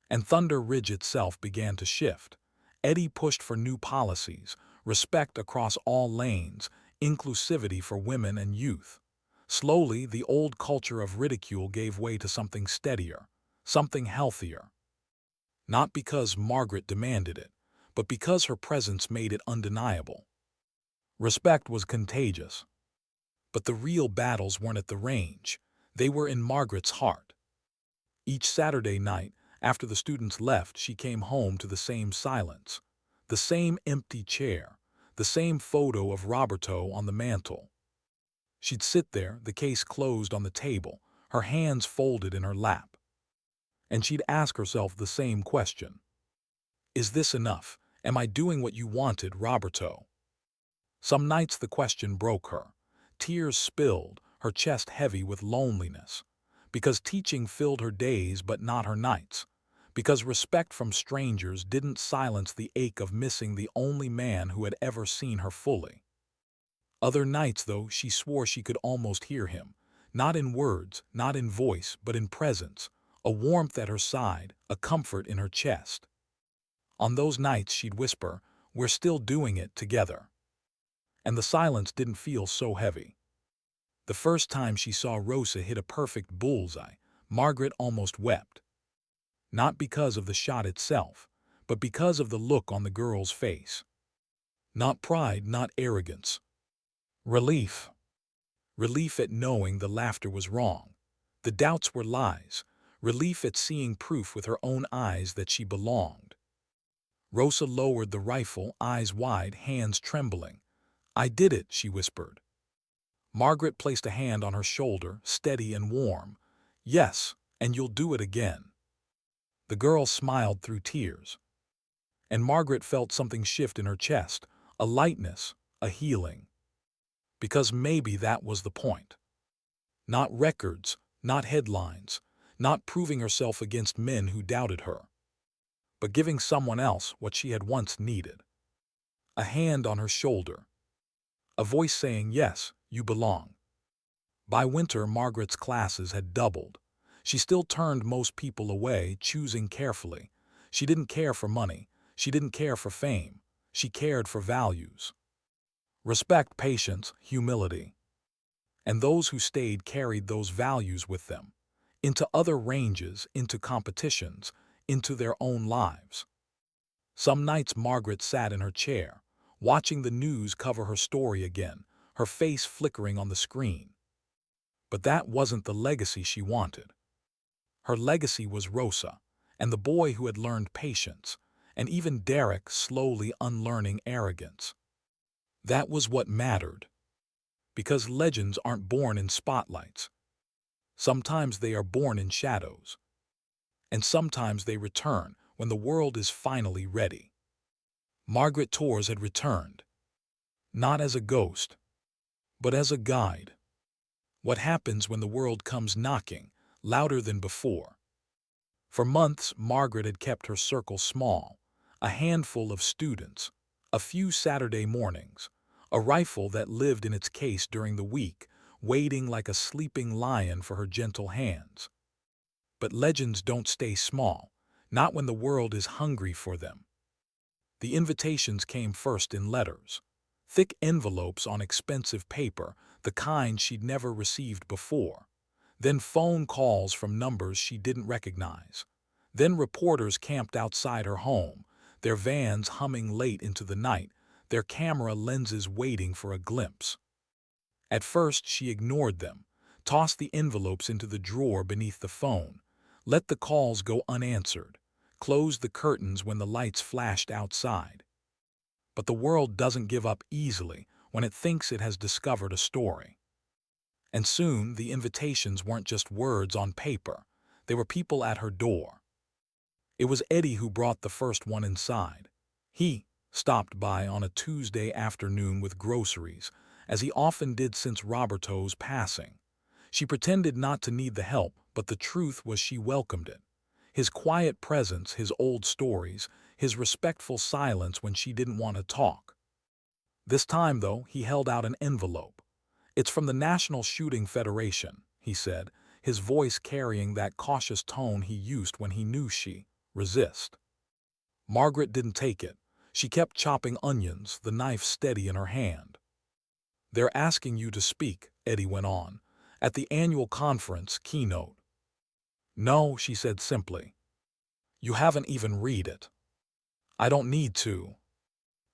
And Thunder Ridge itself began to shift. Eddie pushed for new policies, respect across all lanes, inclusivity for women and youth. Slowly, the old culture of ridicule gave way to something steadier, something healthier. Not because Margaret demanded it, but because her presence made it undeniable. Respect was contagious. But the real battles weren't at the range. They were in Margaret's heart. Each Saturday night, after the students left, she came home to the same silence, the same empty chair, the same photo of Roberto on the mantel. She'd sit there, the case closed on the table, her hands folded in her lap. And she'd ask herself the same question. Is this enough? Am I doing what you wanted, Roberto? Some nights the question broke her. Tears spilled, her chest heavy with loneliness. Because teaching filled her days but not her nights. Because respect from strangers didn't silence the ache of missing the only man who had ever seen her fully. Other nights, though, she swore she could almost hear him. Not in words, not in voice, but in presence. A warmth at her side, a comfort in her chest. On those nights she'd whisper, "We're still doing it together." And the silence didn't feel so heavy. The first time she saw Rosa hit a perfect bullseye, Margaret almost wept. Not because of the shot itself, but because of the look on the girl's face. Not pride, not arrogance. Relief. Relief at knowing the laughter was wrong. The doubts were lies. Relief at seeing proof with her own eyes that she belonged. Rosa lowered the rifle, eyes wide, hands trembling. "I did it," she whispered. Margaret placed a hand on her shoulder, steady and warm. "Yes, and you'll do it again." The girl smiled through tears. And Margaret felt something shift in her chest, a lightness, a healing. Because maybe that was the point. Not records, not headlines, not proving herself against men who doubted her, but giving someone else what she had once needed. A hand on her shoulder. A voice saying, "Yes, you belong." By winter, Margaret's classes had doubled. She still turned most people away, choosing carefully. She didn't care for money. She didn't care for fame. She cared for values. Respect, patience, humility. And those who stayed carried those values with them, into other ranges, into competitions, into their own lives. Some nights Margaret sat in her chair, watching the news cover her story again, her face flickering on the screen. But that wasn't the legacy she wanted. Her legacy was Rosa, and the boy who had learned patience, and even Derek slowly unlearning arrogance. That was what mattered. Because legends aren't born in spotlights. Sometimes they are born in shadows. And sometimes they return when the world is finally ready. Margaret Torres had returned. Not as a ghost, but as a guide. What happens when the world comes knocking, louder than before? For months, Margaret had kept her circle small. A handful of students, a few Saturday mornings, a rifle that lived in its case during the week, waiting like a sleeping lion for her gentle hands. But legends don't stay small, not when the world is hungry for them. The invitations came first in letters. Thick envelopes on expensive paper, the kind she'd never received before. Then phone calls from numbers she didn't recognize. Then reporters camped outside her home, their vans humming late into the night, their camera lenses waiting for a glimpse. At first she ignored them, tossed the envelopes into the drawer beneath the phone, let the calls go unanswered, closed the curtains when the lights flashed outside. But the world doesn't give up easily when it thinks it has discovered a story. And soon the invitations weren't just words on paper, they were people at her door. It was Eddie who brought the first one inside. He stopped by on a Tuesday afternoon with groceries, as he often did since Roberto's passing. She pretended not to need the help, but the truth was she welcomed it. His quiet presence, his old stories, his respectful silence when she didn't want to talk. This time, though, he held out an envelope. "It's from the National Shooting Federation," he said, his voice carrying that cautious tone he used when he knew she resist. Margaret didn't take it. She kept chopping onions, the knife steady in her hand. "They're asking you to speak," Eddie went on, "at the annual conference keynote." "No," she said simply. "You haven't even read it." "I don't need to."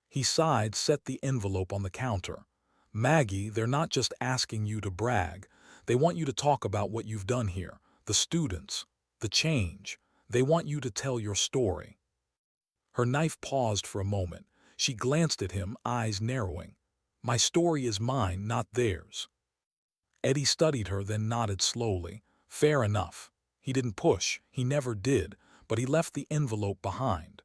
He sighed, set the envelope on the counter. "Maggie, they're not just asking you to brag. They want you to talk about what you've done here, the students, the change. They want you to tell your story." Her knife paused for a moment. She glanced at him, eyes narrowing. "My story is mine, not theirs." Eddie studied her, then nodded slowly. "Fair enough." He didn't push, he never did, but he left the envelope behind.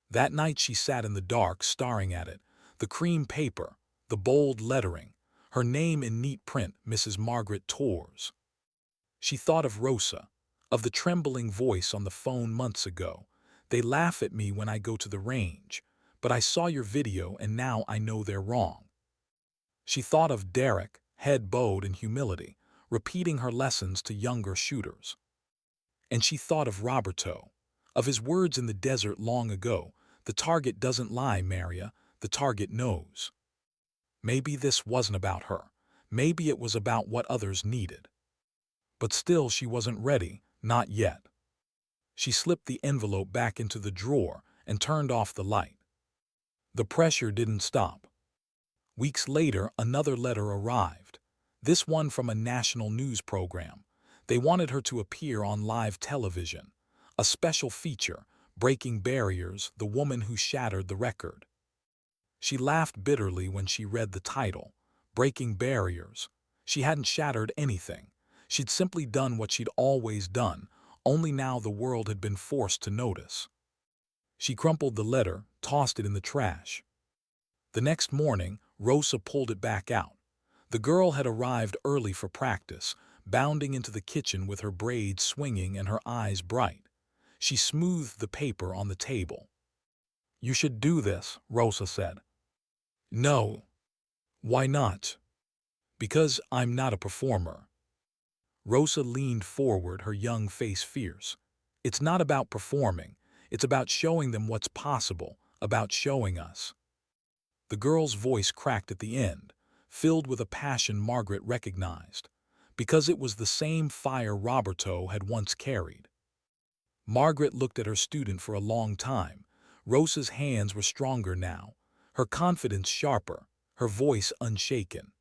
That night she sat in the dark, staring at it. The cream paper, the bold lettering, her name in neat print, Mrs. Margaret Torres. She thought of Rosa, of the trembling voice on the phone months ago. "They laugh at me when I go to the range, but I saw your video and now I know they're wrong." She thought of Derek, head bowed in humility, repeating her lessons to younger shooters. And she thought of Roberto, of his words in the desert long ago, "The target doesn't lie, Maria, the target knows." Maybe this wasn't about her. Maybe it was about what others needed. But still she wasn't ready, not yet. She slipped the envelope back into the drawer and turned off the light. The pressure didn't stop. Weeks later, another letter arrived, this one from a national news program. They wanted her to appear on live television, a special feature, Breaking Barriers, the woman who shattered the record. She laughed bitterly when she read the title, Breaking Barriers. She hadn't shattered anything. She'd simply done what she'd always done, only now the world had been forced to notice. She crumpled the letter, tossed it in the trash. The next morning, Rosa pulled it back out. The girl had arrived early for practice, bounding into the kitchen with her braids swinging and her eyes bright. She smoothed the paper on the table. "You should do this," Rosa said. "No." "Why not?" "Because I'm not a performer." Rosa leaned forward, her young face fierce. "It's not about performing. It's about showing them what's possible, about showing us." The girl's voice cracked at the end, filled with a passion Margaret recognized, because it was the same fire Roberto had once carried. Margaret looked at her student for a long time. Rosa's hands were stronger now, her confidence sharper, her voice unshaken.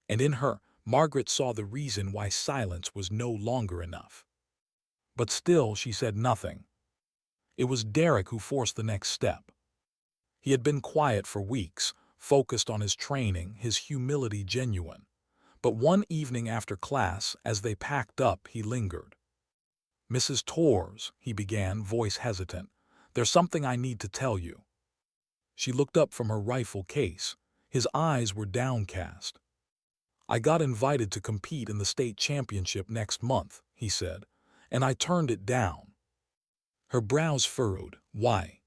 And in her, Margaret saw the reason why silence was no longer enough. But still she said nothing. It was Derek who forced the next step. He had been quiet for weeks, focused on his training, his humility genuine. But one evening after class, as they packed up, he lingered. "Mrs. Torres," he began, voice hesitant, "there's something I need to tell you." She looked up from her rifle case. His eyes were downcast. "I got invited to compete in the state championship next month," he said, "and I turned it down." Her brows furrowed. "Why?"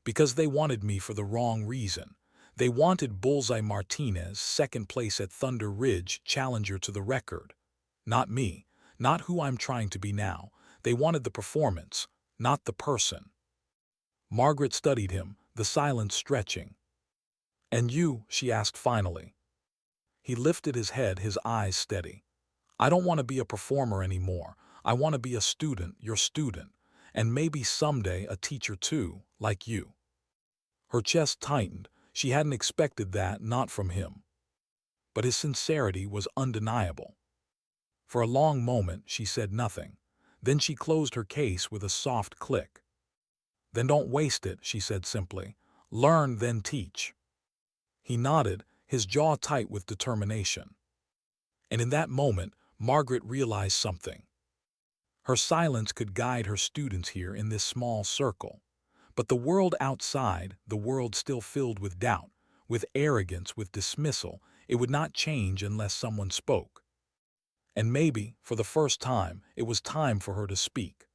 "Because they wanted me for the wrong reason. They wanted Bullseye Martinez, second place at Thunder Ridge, challenger to the record. Not me, not who I'm trying to be now. They wanted the performance, not the person." Margaret studied him, the silence stretching. "And you?" she asked finally. He lifted his head, his eyes steady. "I don't want to be a performer anymore. I want to be a student, your student, and maybe someday a teacher too, like you." Her chest tightened. She hadn't expected that, not from him. But his sincerity was undeniable. For a long moment she said nothing. Then she closed her case with a soft click. "Then don't waste it," she said simply. "Learn, then teach." He nodded, his jaw tight with determination. And in that moment, Margaret realized something. Her silence could guide her students here in this small circle. But the world outside, the world still filled with doubt, with arrogance, with dismissal, it would not change unless someone spoke. And maybe, for the first time, it was time for her to speak.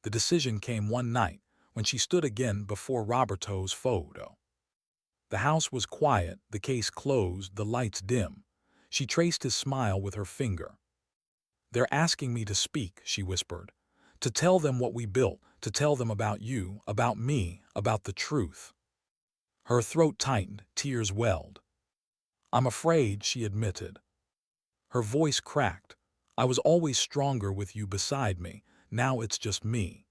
The decision came one night, when she stood again before Roberto's photo. The house was quiet, the case closed, the lights dim. She traced his smile with her finger. "They're asking me to speak," she whispered. "To tell them what we built, to tell them about you, about me, about the truth." Her throat tightened, tears welled. "I'm afraid," she admitted. Her voice cracked. "I was always stronger with you beside me. Now it's just me."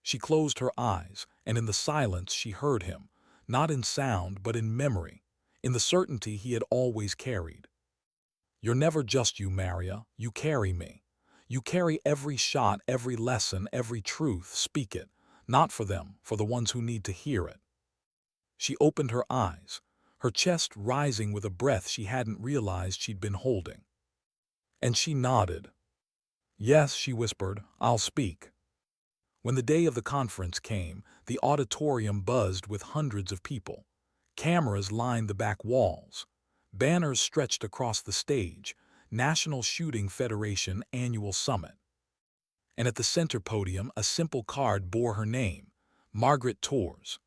She closed her eyes, and in the silence she heard him, not in sound but in memory, in the certainty he had always carried. "You're never just you, Maria. You carry me. You carry every shot, every lesson, every truth. Speak it. Not for them, for the ones who need to hear it." She opened her eyes, her chest rising with a breath she hadn't realized she'd been holding. And she nodded. "Yes," she whispered, "I'll speak." When the day of the conference came, the auditorium buzzed with hundreds of people. Cameras lined the back walls. Banners stretched across the stage, National Shooting Federation Annual Summit. And at the center podium, a simple card bore her name, Margaret Torres.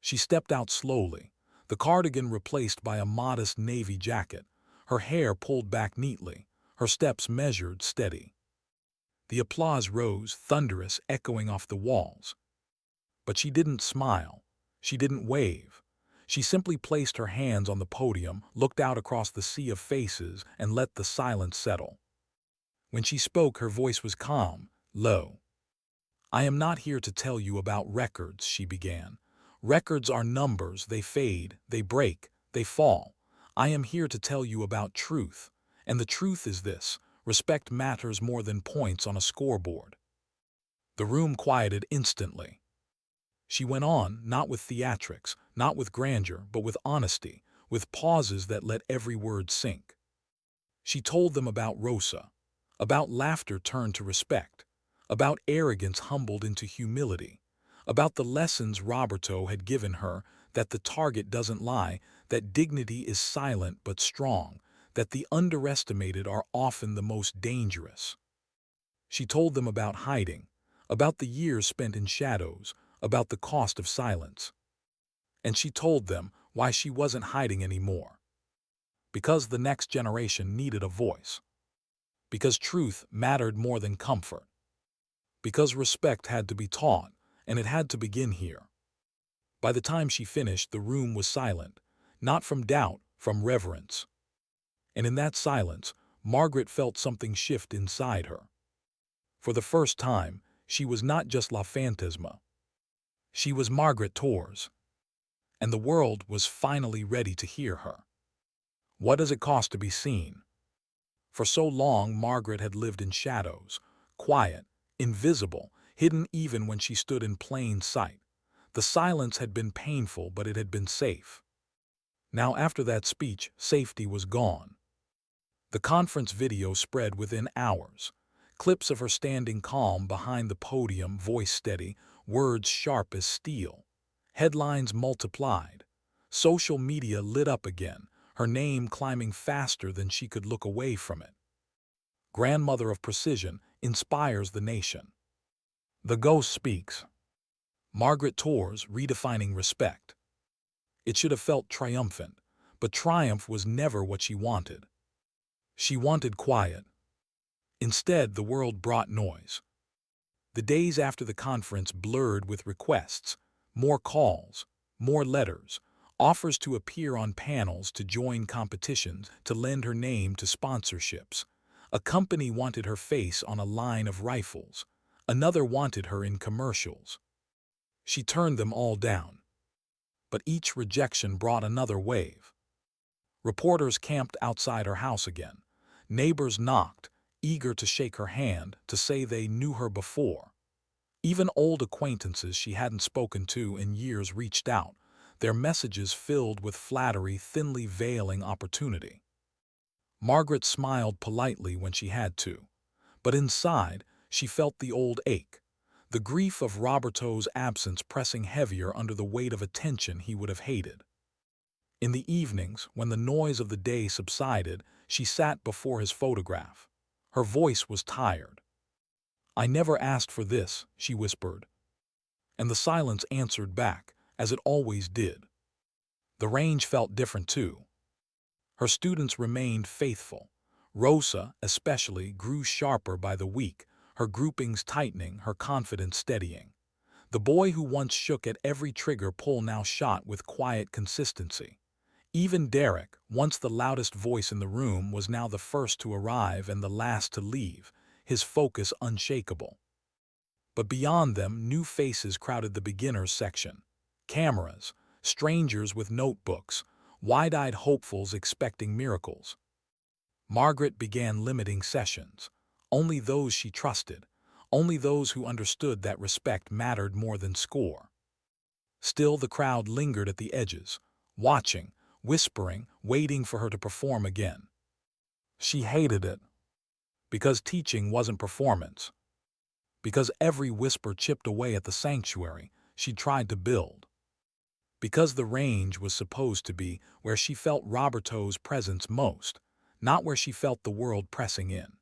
She stepped out slowly, the cardigan replaced by a modest navy jacket, her hair pulled back neatly, her steps measured, steady. The applause rose, thunderous, echoing off the walls. But she didn't smile. She didn't wave. She simply placed her hands on the podium, looked out across the sea of faces, and let the silence settle. When she spoke, her voice was calm, low. "I am not here to tell you about records," she began. Records are numbers, they fade, they break, they fall. I am here to tell you about truth. And the truth is this: respect matters more than points on a scoreboard. The room quieted instantly. She went on, not with theatrics, not with grandeur, but with honesty, with pauses that let every word sink. She told them about Rosa, about laughter turned to respect, about arrogance humbled into humility, about the lessons Roberto had given her, that the target doesn't lie, that dignity is silent but strong, that the underestimated are often the most dangerous. She told them about hiding, about the years spent in shadows, about the cost of silence. And she told them why she wasn't hiding anymore. Because the next generation needed a voice. Because truth mattered more than comfort. Because respect had to be taught, and it had to begin here. By the time she finished, the room was silent, not from doubt, from reverence. And in that silence, Margaret felt something shift inside her. For the first time, she was not just La Fantasma. She was Margaret Torres. And the world was finally ready to hear her. What does it cost to be seen? For so long, Margaret had lived in shadows, quiet, invisible, hidden even when she stood in plain sight. The silence had been painful, but it had been safe. Now, after that speech, safety was gone. The conference video spread within hours. Clips of her standing calm behind the podium, voice steady, words sharp as steel. Headlines multiplied. Social media lit up again, her name climbing faster than she could look away from it. Grandmother of precision inspires the nation. The ghost speaks. Margaret Torres redefining respect. It should have felt triumphant, but triumph was never what she wanted. She wanted quiet. Instead, the world brought noise. The days after the conference blurred with requests, more calls, more letters, offers to appear on panels, to join competitions, to lend her name to sponsorships. A company wanted her face on a line of rifles. Another wanted her in commercials. She turned them all down. But each rejection brought another wave. Reporters camped outside her house again. Neighbors knocked, eager to shake her hand, to say they knew her before. Even old acquaintances she hadn't spoken to in years reached out, their messages filled with flattery thinly veiling opportunity. Margaret smiled politely when she had to, but inside she felt the old ache, the grief of Roberto's absence pressing heavier under the weight of attention he would have hated. In the evenings, when the noise of the day subsided, she sat before his photograph. Her voice was tired. "I never asked for this," she whispered. And the silence answered back, as it always did. The range felt different too. Her students remained faithful. Rosa, especially, grew sharper by the week, her groupings tightening, her confidence steadying. The boy who once shook at every trigger pull now shot with quiet consistency. Even Derek, once the loudest voice in the room, was now the first to arrive and the last to leave, his focus unshakable. But beyond them, new faces crowded the beginners section. Cameras, strangers with notebooks, wide-eyed hopefuls expecting miracles. Margaret began limiting sessions. Only those she trusted, only those who understood that respect mattered more than score. Still, the crowd lingered at the edges, watching, whispering, waiting for her to perform again. She hated it. Because teaching wasn't performance. Because every whisper chipped away at the sanctuary she tried to build. Because the range was supposed to be where she felt Roberto's presence most, not where she felt the world pressing in.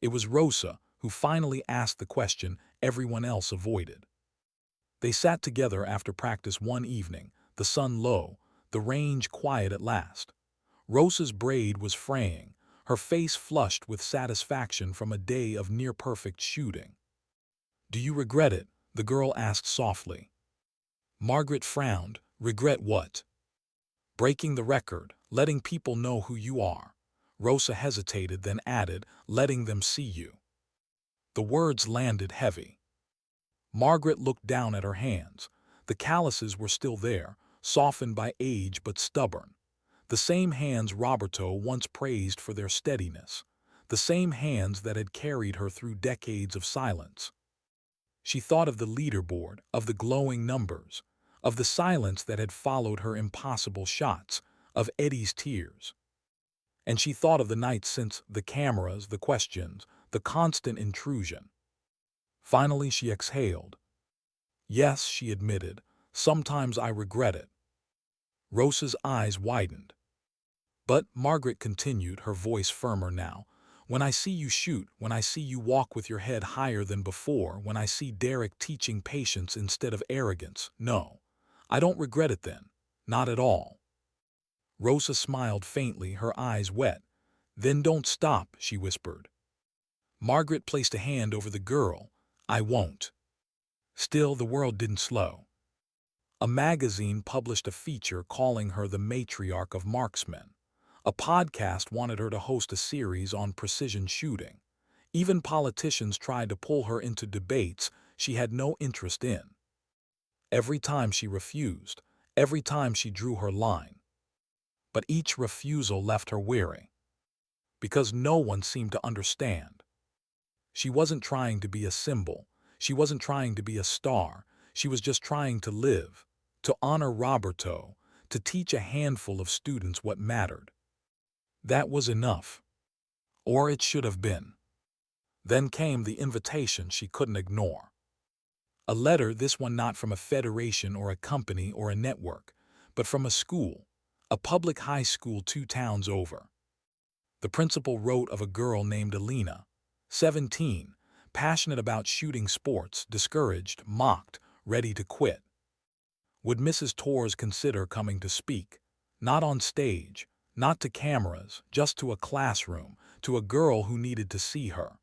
It was Rosa who finally asked the question everyone else avoided. They sat together after practice one evening, the sun low, the range quiet at last. Rosa's braid was fraying, her face flushed with satisfaction from a day of near-perfect shooting. "Do you regret it?" the girl asked softly. Margaret frowned. "Regret what?" "Breaking the record, letting people know who you are." Rosa hesitated, then added, "letting them see you." The words landed heavy. Margaret looked down at her hands. The calluses were still there, softened by age but stubborn. The same hands Roberto once praised for their steadiness. The same hands that had carried her through decades of silence. She thought of the leaderboard, of the glowing numbers, of the silence that had followed her impossible shots, of Eddie's tears. And she thought of the nights since, the cameras, the questions, the constant intrusion. Finally she exhaled. Yes, she admitted, sometimes I regret it. Rosa's eyes widened. But, Margaret continued, her voice firmer now, when I see you shoot, when I see you walk with your head higher than before, when I see Derek teaching patience instead of arrogance, no, I don't regret it then, not at all. Rosa smiled faintly, her eyes wet. Then don't stop, she whispered. Margaret placed a hand over the girl. I won't. Still, the world didn't slow. A magazine published a feature calling her the matriarch of marksmen. A podcast wanted her to host a series on precision shooting. Even politicians tried to pull her into debates she had no interest in. Every time she refused, every time she drew her line. But each refusal left her weary. Because no one seemed to understand. She wasn't trying to be a symbol. She wasn't trying to be a star. She was just trying to live, to honor Roberto, to teach a handful of students what mattered. That was enough. Or it should have been. Then came the invitation she couldn't ignore. A letter, this one not from a federation or a company or a network, but from a school, a public high school 2 towns over. The principal wrote of a girl named Alina, 17, passionate about shooting sports, discouraged, mocked, ready to quit. Would Mrs. Torres consider coming to speak? Not on stage, not to cameras, just to a classroom, to a girl who needed to see her.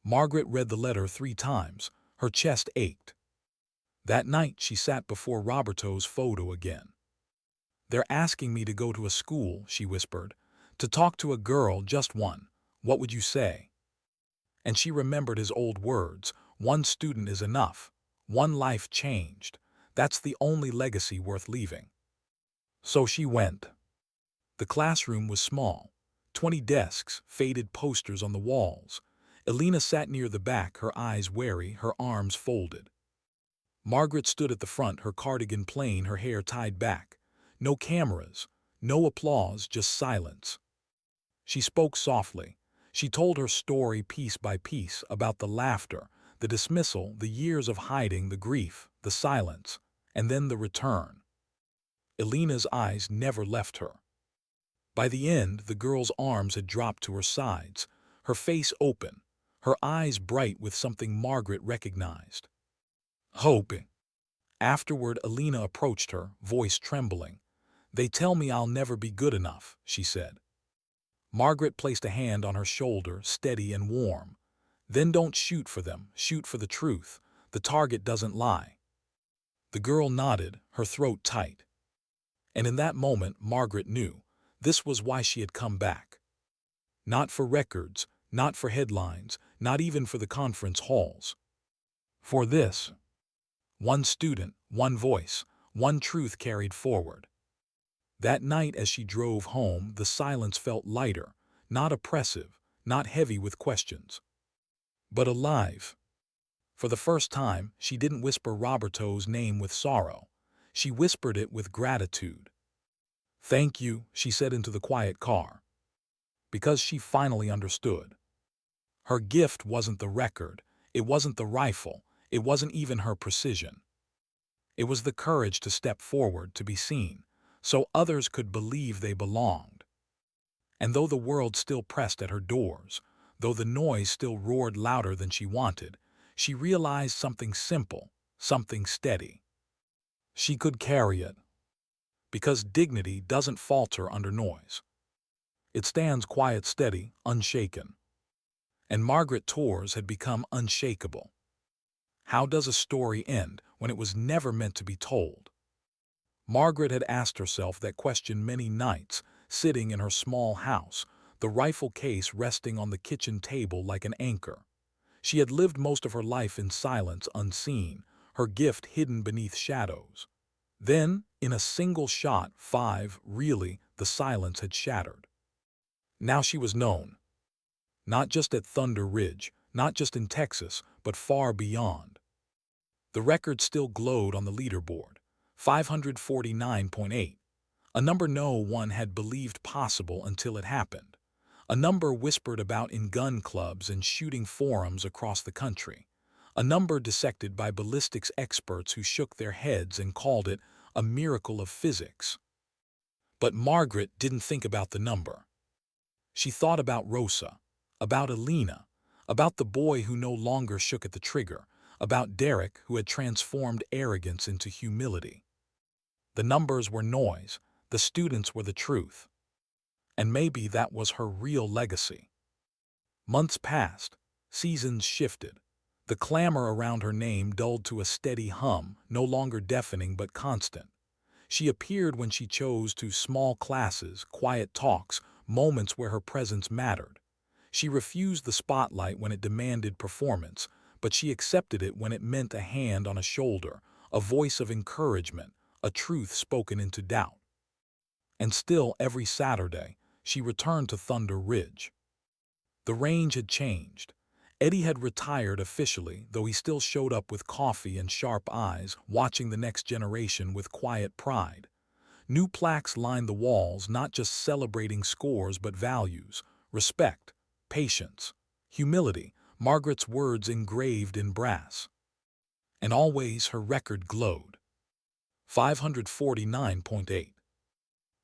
Margaret read the letter 3 times. Her chest ached. That night she sat before Roberto's photo again. They're asking me to go to a school, she whispered, to talk to a girl, just one. What would you say? And she remembered his old words, one student is enough, one life changed. That's the only legacy worth leaving. So she went. The classroom was small, 20 desks, faded posters on the walls. Alina sat near the back, her eyes wary, her arms folded. Margaret stood at the front, her cardigan plain, her hair tied back. No cameras, no applause, just silence. She spoke softly. She told her story piece by piece, about the laughter, the dismissal, the years of hiding, the grief, the silence, and then the return. Alina's eyes never left her. By the end, the girl's arms had dropped to her sides, her face open, her eyes bright with something Margaret recognized. Hope. Afterward, Alina approached her, voice trembling. They tell me I'll never be good enough, she said. Margaret placed a hand on her shoulder, steady and warm. Then don't shoot for them, shoot for the truth. The target doesn't lie. The girl nodded, her throat tight. And in that moment, Margaret knew this was why she had come back. Not for records, not for headlines, not even for the conference halls. For this. One student, one voice, one truth carried forward. That night as she drove home, the silence felt lighter, not oppressive, not heavy with questions, but alive. For the first time, she didn't whisper Roberto's name with sorrow. She whispered it with gratitude. Thank you, she said into the quiet car. Because she finally understood. Her gift wasn't the record, it wasn't the rifle, it wasn't even her precision. It was the courage to step forward, to be seen, so others could believe they belonged. And though the world still pressed at her doors, though the noise still roared louder than she wanted, she realized something simple, something steady. She could carry it. Because dignity doesn't falter under noise. It stands quiet, steady, unshaken. And Margaret Torres had become unshakable. How does a story end when it was never meant to be told? Margaret had asked herself that question many nights, sitting in her small house, the rifle case resting on the kitchen table like an anchor. She had lived most of her life in silence, unseen, her gift hidden beneath shadows. Then, in a single shot, the silence had shattered. Now she was known, not just at Thunder Ridge, not just in Texas, but far beyond. The record still glowed on the leaderboard, 549.8, a number no one had believed possible until it happened, a number whispered about in gun clubs and shooting forums across the country, a number dissected by ballistics experts who shook their heads and called it a miracle of physics. But Margaret didn't think about the number. She thought about Rosa, about Alina, about the boy who no longer shook at the trigger, about Derek who had transformed arrogance into humility. The numbers were noise, the students were the truth. And maybe that was her real legacy. Months passed, seasons shifted. The clamor around her name dulled to a steady hum, no longer deafening but constant. She appeared when she chose to, small classes, quiet talks, moments where her presence mattered. She refused the spotlight when it demanded performance, but she accepted it when it meant a hand on a shoulder, a voice of encouragement, a truth spoken into doubt. And still, every Saturday, she returned to Thunder Ridge. The range had changed. Eddie had retired officially, though he still showed up with coffee and sharp eyes, watching the next generation with quiet pride. New plaques lined the walls, not just celebrating scores but values, respect, patience, humility, Margaret's words engraved in brass. And always her record glowed. 549.8.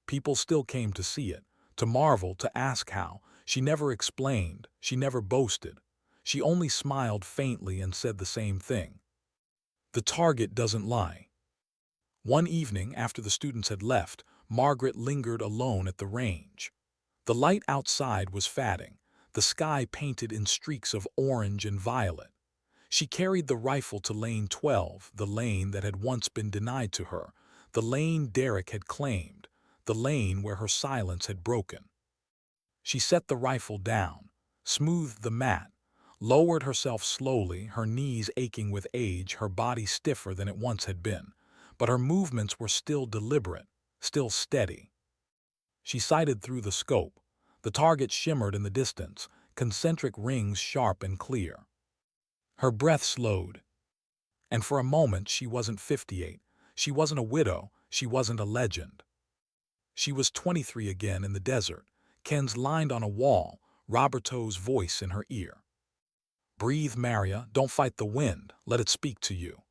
People still came to see it, to marvel, to ask how. She never explained, she never boasted. She only smiled faintly and said the same thing. The target doesn't lie. One evening, after the students had left, Margaret lingered alone at the range. The light outside was fading, the sky painted in streaks of orange and violet. She carried the rifle to lane 12, the lane that had once been denied to her, the lane Derek had claimed, the lane where her silence had broken. She set the rifle down, smoothed the mat, lowered herself slowly, her knees aching with age, her body stiffer than it once had been, but her movements were still deliberate, still steady. She sighted through the scope. The target shimmered in the distance, concentric rings sharp and clear. Her breath slowed. And for a moment she wasn't 58. She wasn't a widow. She wasn't a legend. She was 23 again in the desert, Ken's lined on a wall, Roberto's voice in her ear. Breathe, Maria, don't fight the wind, let it speak to you.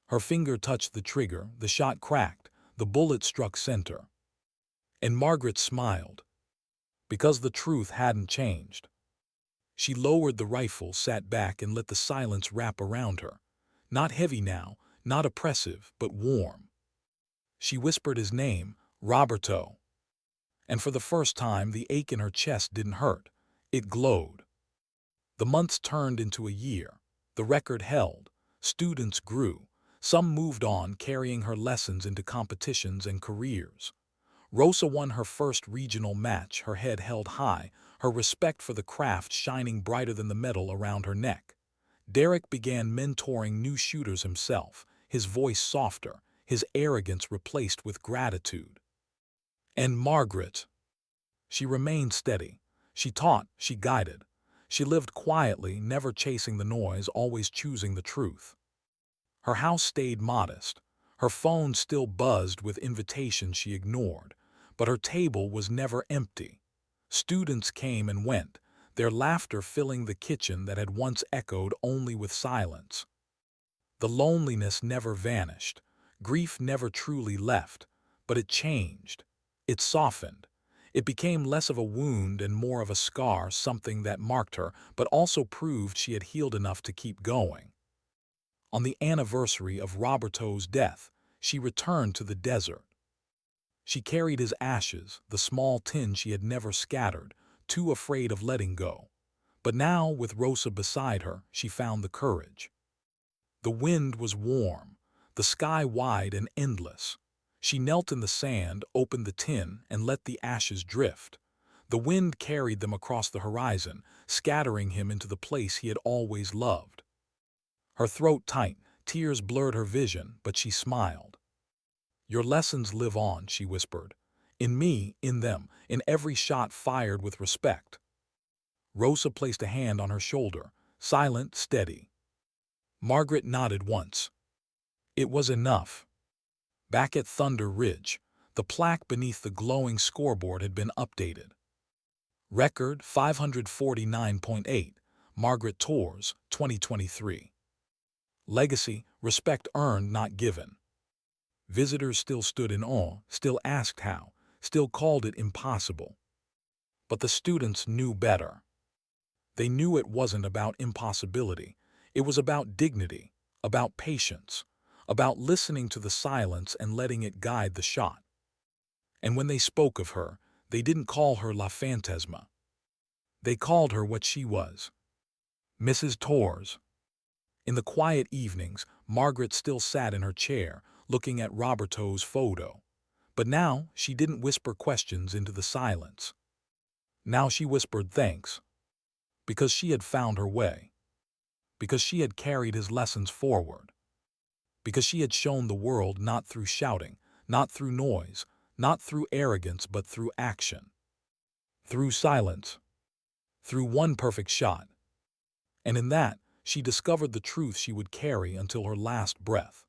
Her finger touched the trigger, the shot cracked, the bullet struck center. And Margaret smiled, because the truth hadn't changed. She lowered the rifle, sat back, and let the silence wrap around her. Not heavy now, not oppressive, but warm. She whispered his name, Roberto. And for the first time, the ache in her chest didn't hurt. It glowed. The months turned into a year. The record held. Students grew. Some moved on, carrying her lessons into competitions and careers. Rosa won her first regional match, her head held high, her respect for the craft shining brighter than the medal around her neck. Derek began mentoring new shooters himself, his voice softer, his arrogance replaced with gratitude. And Margaret. She remained steady. She taught, she guided. She lived quietly, never chasing the noise, always choosing the truth. Her house stayed modest. Her phone still buzzed with invitations she ignored, but her table was never empty. Students came and went, their laughter filling the kitchen that had once echoed only with silence. The loneliness never vanished. Grief never truly left, but it changed. It softened. It became less of a wound and more of a scar, something that marked her, but also proved she had healed enough to keep going. On the anniversary of Roberto's death, she returned to the desert. She carried his ashes, the small tin she had never scattered, too afraid of letting go. But now, with Rosa beside her, she found the courage. The wind was warm, the sky wide and endless. She knelt in the sand, opened the tin, and let the ashes drift. The wind carried them across the horizon, scattering him into the place he had always loved. Her throat tight, Tears blurred her vision, but she smiled. "Your lessons live on," she whispered. "In me, in them, in every shot fired with respect." Rosa placed a hand on her shoulder, silent, steady. Margaret nodded once. It was enough. Back at Thunder Ridge, the plaque beneath the glowing scoreboard had been updated. Record 549.8, Margaret Torres, 2023. Legacy, respect earned, not given. Visitors still stood in awe, still asked how, still called it impossible. But the students knew better. They knew it wasn't about impossibility. It was about dignity, about patience, about listening to the silence and letting it guide the shot. And when they spoke of her, they didn't call her La Fantasma. They called her what she was, Mrs. Torres. In the quiet evenings, Margaret still sat in her chair, looking at Roberto's photo. But now she didn't whisper questions into the silence. Now she whispered thanks, because she had found her way, because she had carried his lessons forward, because she had shown the world not through shouting, not through noise, not through arrogance, but through action, through silence, through one perfect shot. And in that, she discovered the truth she would carry until her last breath.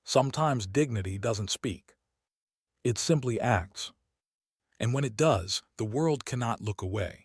Sometimes dignity doesn't speak. It simply acts. And when it does, the world cannot look away.